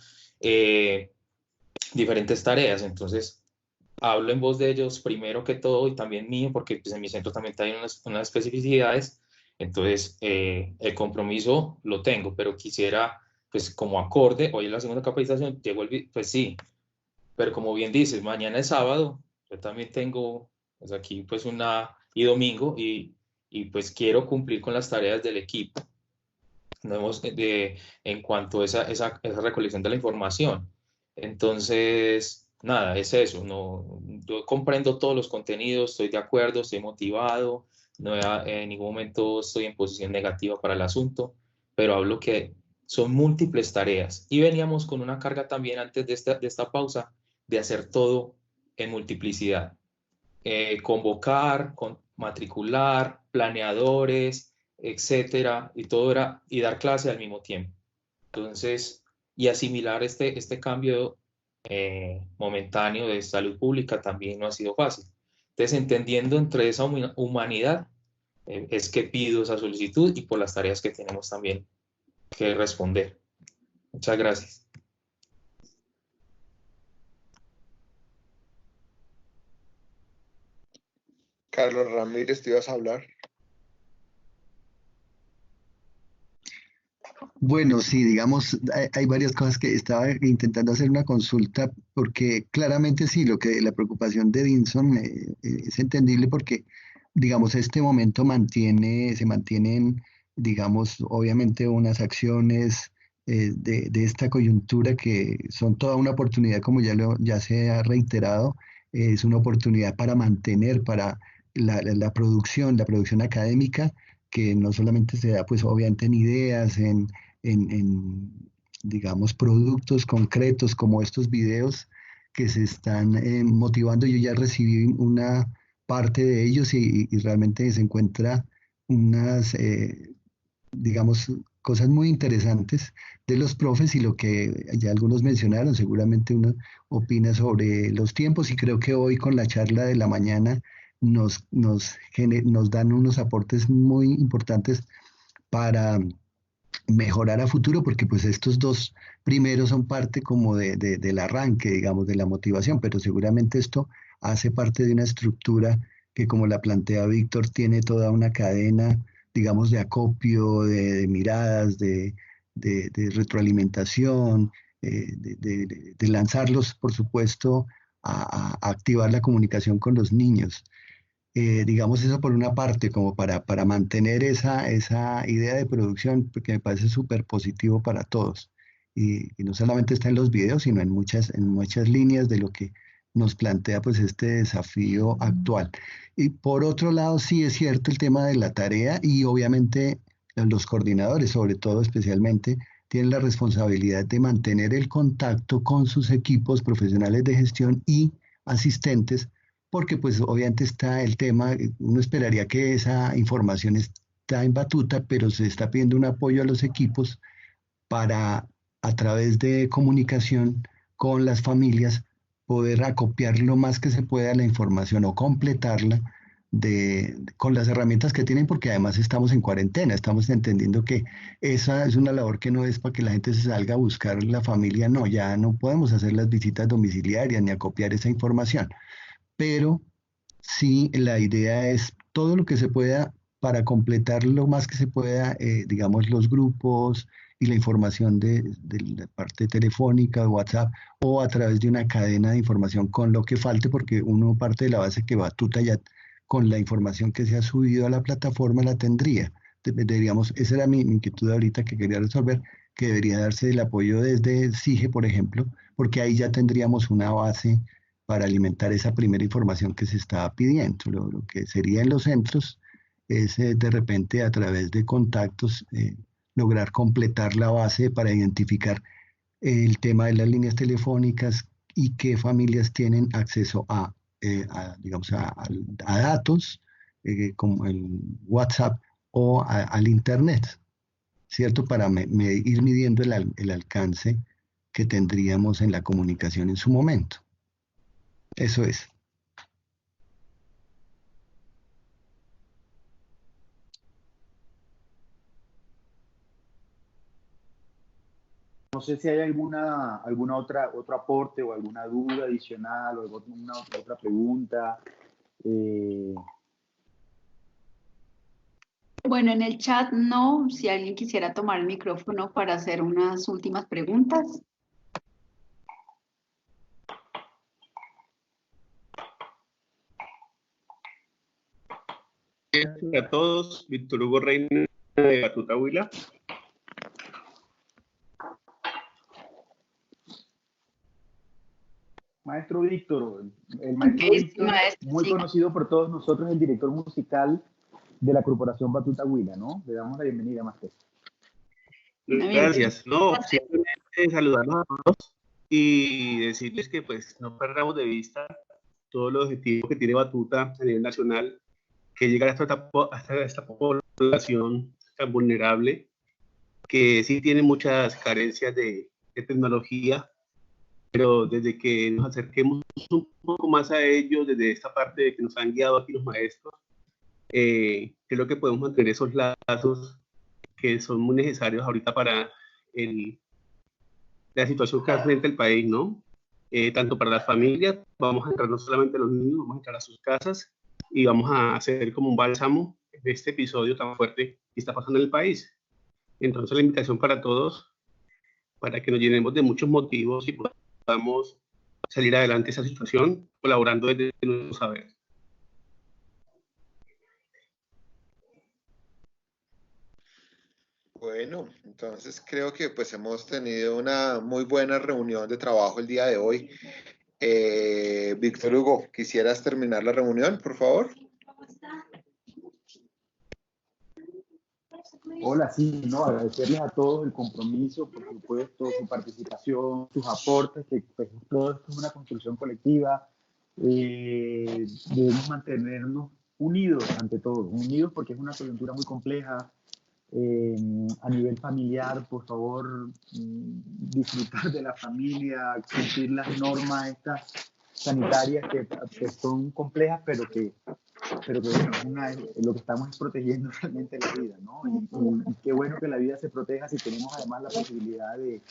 diferentes tareas. Entonces, hablo en voz de ellos primero que todo y también mío, porque pues, en mi centro también hay unas especificidades. Entonces, el compromiso lo tengo, pero quisiera, pues como acorde, hoy es la segunda capacitación, llegó pues sí, pero como bien dices, mañana es sábado, yo también tengo, pues aquí pues y domingo, y pues quiero cumplir con las tareas del equipo. No hemos, en cuanto a esa recolección de la información. Entonces, nada, es eso. No, yo comprendo todos los contenidos, estoy de acuerdo, estoy motivado, no en ningún momento estoy en posición negativa para el asunto, pero hablo que son múltiples tareas y veníamos con una carga también antes de esta pausa de hacer todo en multiplicidad. Convocar, matricular, planeadores, etcétera, y todo era, y dar clase al mismo tiempo. Entonces, y asimilar este cambio momentáneo de salud pública también no ha sido fácil. Entonces, entendiendo entre esa humanidad, es que pido esa solicitud y por las tareas que tenemos también que responder. Muchas gracias. Carlos Ramírez, ¿te ibas a hablar? Bueno, sí, digamos, hay varias cosas que estaba intentando hacer una consulta, porque claramente sí, lo que la preocupación de Edinson es entendible porque, digamos, este momento se mantienen, digamos, obviamente unas acciones de esta coyuntura que son toda una oportunidad, como ya se ha reiterado, es una oportunidad para mantener, para la producción académica, que no solamente se da, pues, obviamente en ideas, digamos, productos concretos como estos videos que se están motivando. Yo ya recibí una parte de ellos y realmente se encuentra unas, digamos, cosas muy interesantes de los profes y lo que ya algunos mencionaron, seguramente uno opina sobre los tiempos y creo que hoy con la charla de la mañana nos dan unos aportes muy importantes para mejorar a futuro, porque pues estos dos primeros son parte como del arranque, digamos, de la motivación, pero seguramente esto hace parte de una estructura que, como la plantea Víctor, tiene toda una cadena, digamos, de acopio, de miradas, de retroalimentación, de lanzarlos, por supuesto, a activar la comunicación con los niños. Digamos eso por una parte, como para mantener esa idea de producción, porque me parece súper positivo para todos. Y no solamente está en los videos, sino en muchas líneas de lo que nos plantea pues este desafío actual. Y por otro lado, sí es cierto el tema de la tarea y obviamente los coordinadores, sobre todo especialmente, tienen la responsabilidad de mantener el contacto con sus equipos profesionales de gestión y asistentes porque pues obviamente está el tema, uno esperaría que esa información está en batuta, pero se está pidiendo un apoyo a los equipos para, a través de comunicación con las familias, poder acopiar lo más que se pueda la información o completarla con las herramientas que tienen, porque además estamos en cuarentena, estamos entendiendo que esa es una labor que no es para que la gente se salga a buscar la familia, no, ya no podemos hacer las visitas domiciliarias ni acopiar esa información, pero sí, la idea es todo lo que se pueda para completar lo más que se pueda, digamos, los grupos y la información de la parte telefónica, WhatsApp, o a través de una cadena de información con lo que falte, porque uno parte de la base que Batuta ya con la información que se ha subido a la plataforma la tendría. Deberíamos, esa era mi inquietud ahorita que quería resolver, que debería darse el apoyo desde SIGE, por ejemplo, porque ahí ya tendríamos una base para alimentar esa primera información que se estaba pidiendo. Lo que sería en los centros es de repente a través de contactos lograr completar la base para identificar el tema de las líneas telefónicas y qué familias tienen acceso digamos, a datos como el WhatsApp o al Internet, ¿cierto? Para ir midiendo el alcance que tendríamos en la comunicación en su momento. Eso es. No sé si hay alguna otro aporte o alguna duda adicional o alguna otra pregunta. Bueno, en el chat no, si alguien quisiera tomar el micrófono para hacer unas últimas preguntas. Hola a todos, Víctor Hugo Reina de Batuta Huila. Maestro Víctor, el maestro Víctor, muy conocido por todos nosotros, el director musical de la Corporación Batuta Huila, ¿no? Le damos la bienvenida, maestro. Gracias. No, simplemente saludarlos a todos y decirles que pues no perdamos de vista todos los objetivos que tiene Batuta a nivel nacional, que llega hasta esta población tan vulnerable, que sí tiene muchas carencias de tecnología, pero desde que nos acerquemos un poco más a ellos, desde esta parte de que nos han guiado aquí los maestros, creo que podemos mantener esos lazos que son muy necesarios ahorita para la situación que enfrenta el país, ¿no? Tanto para las familias, vamos a entrar no solamente a los niños, vamos a entrar a sus casas y vamos a hacer como un bálsamo de este episodio tan fuerte que está pasando en el país. Entonces la invitación para todos, para que nos llenemos de muchos motivos y podamos salir adelante de esa situación, colaborando desde nuestro saber. Bueno, entonces creo que pues hemos tenido una muy buena reunión de trabajo el día de hoy. Víctor Hugo, ¿quisieras terminar la reunión, por favor? Hola, sí, no, agradecerles a todos el compromiso, por supuesto, su participación, sus aportes, que pues, todo esto es una construcción colectiva. Debemos mantenernos unidos ante todo, unidos porque es una coyuntura muy compleja. A nivel familiar, por favor, disfrutar de la familia, cumplir las normas estas sanitarias que son complejas, pero que bueno, lo que estamos es protegiendo realmente la vida, ¿no? Y qué bueno que la vida se proteja si tenemos además la posibilidad de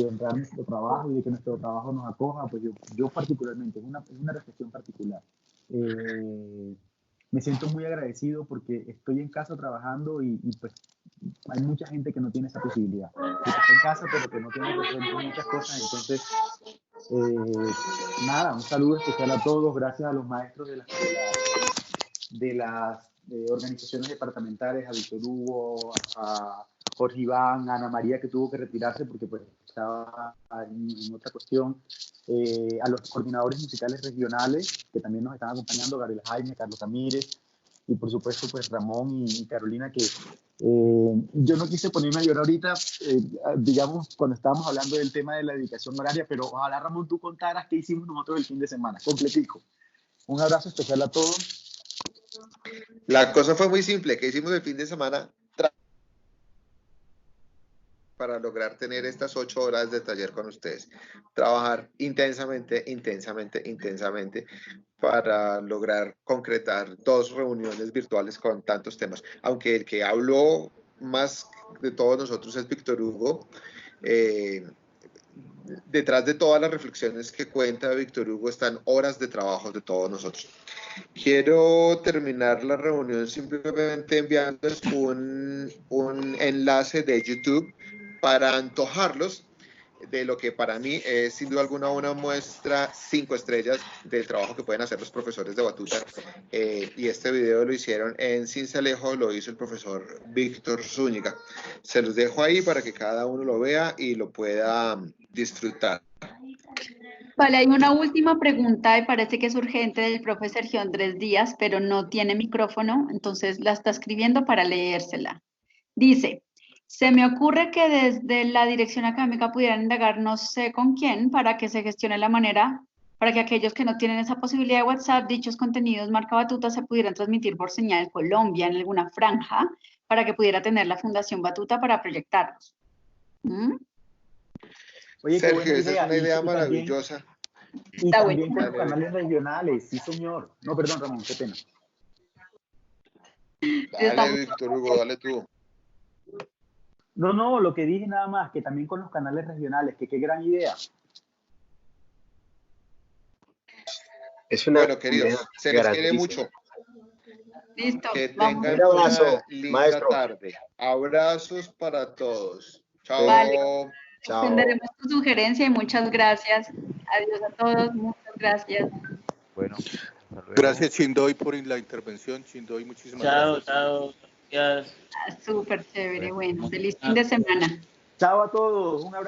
honrar nuestro trabajo y de que nuestro trabajo nos acoja. Pues yo particularmente, es una reflexión particular. Me siento muy agradecido porque estoy en casa trabajando y pues hay mucha gente que no tiene esa posibilidad. Que está en casa pero que no tiene muchas cosas. Entonces, nada, un saludo especial a todos. Gracias a los maestros de las organizaciones departamentales, a Víctor Hugo, a Jorge Iván, a Ana María, que tuvo que retirarse porque pues estaba en otra cuestión, a los coordinadores musicales regionales que también nos están acompañando, Gabriel Jaime, Carlos Ramírez, y por supuesto pues Ramón y Carolina, que yo no quise ponerme a llorar ahorita, digamos, cuando estábamos hablando del tema de la dedicación horaria, pero ojalá, Ramón, tú contaras qué hicimos nosotros el fin de semana, completico. Un abrazo especial a todos. La cosa fue muy simple, que hicimos el fin de semana para lograr tener estas 8 horas de taller con ustedes. Trabajar intensamente para lograr concretar 2 reuniones virtuales con tantos temas. Aunque el que habló más de todos nosotros es Víctor Hugo. Detrás de todas las reflexiones que cuenta Víctor Hugo están horas de trabajo de todos nosotros. Quiero terminar la reunión simplemente enviándoles un enlace de YouTube para antojarlos de lo que para mí es sin duda alguna una muestra 5 estrellas del trabajo que pueden hacer los profesores de Batuta. Y este video lo hicieron en Sincelejo, lo hizo el profesor Víctor Zúñiga. Se los dejo ahí para que cada uno lo vea y lo pueda disfrutar. Vale, hay una última pregunta y parece que es urgente del profe Sergio Andrés Díaz, pero no tiene micrófono, entonces la está escribiendo para leérsela. Dice: se me ocurre que desde la dirección académica pudieran indagar no sé con quién para que se gestione la manera para que aquellos que no tienen esa posibilidad de WhatsApp, dichos contenidos marca Batuta se pudieran transmitir por señal Colombia en alguna franja para que pudiera tener la Fundación Batuta para proyectarlos. Oye, Sergio, esa es una idea maravillosa. Y también con los canales regionales, sí señor. No, perdón, Ramón, qué pena. Dale, Víctor Hugo, dale tú. No, lo que dije nada más, que también con los canales regionales, que qué gran idea. Es una Bueno, queridos, se les quiere mucho. Listo. Que Vamos. tengan Un abrazo, una linda maestro. tarde. Abrazos para todos. Chao. Vale. Chao. Tendremos tu sugerencia y muchas gracias. Adiós a todos, muchas gracias. Bueno, hasta luego. Gracias, Chindoy, por la intervención. Chindoy, muchísimas gracias. Chao. Gracias. Súper chévere. Bueno, feliz fin de semana. Chao a todos. Un abrazo.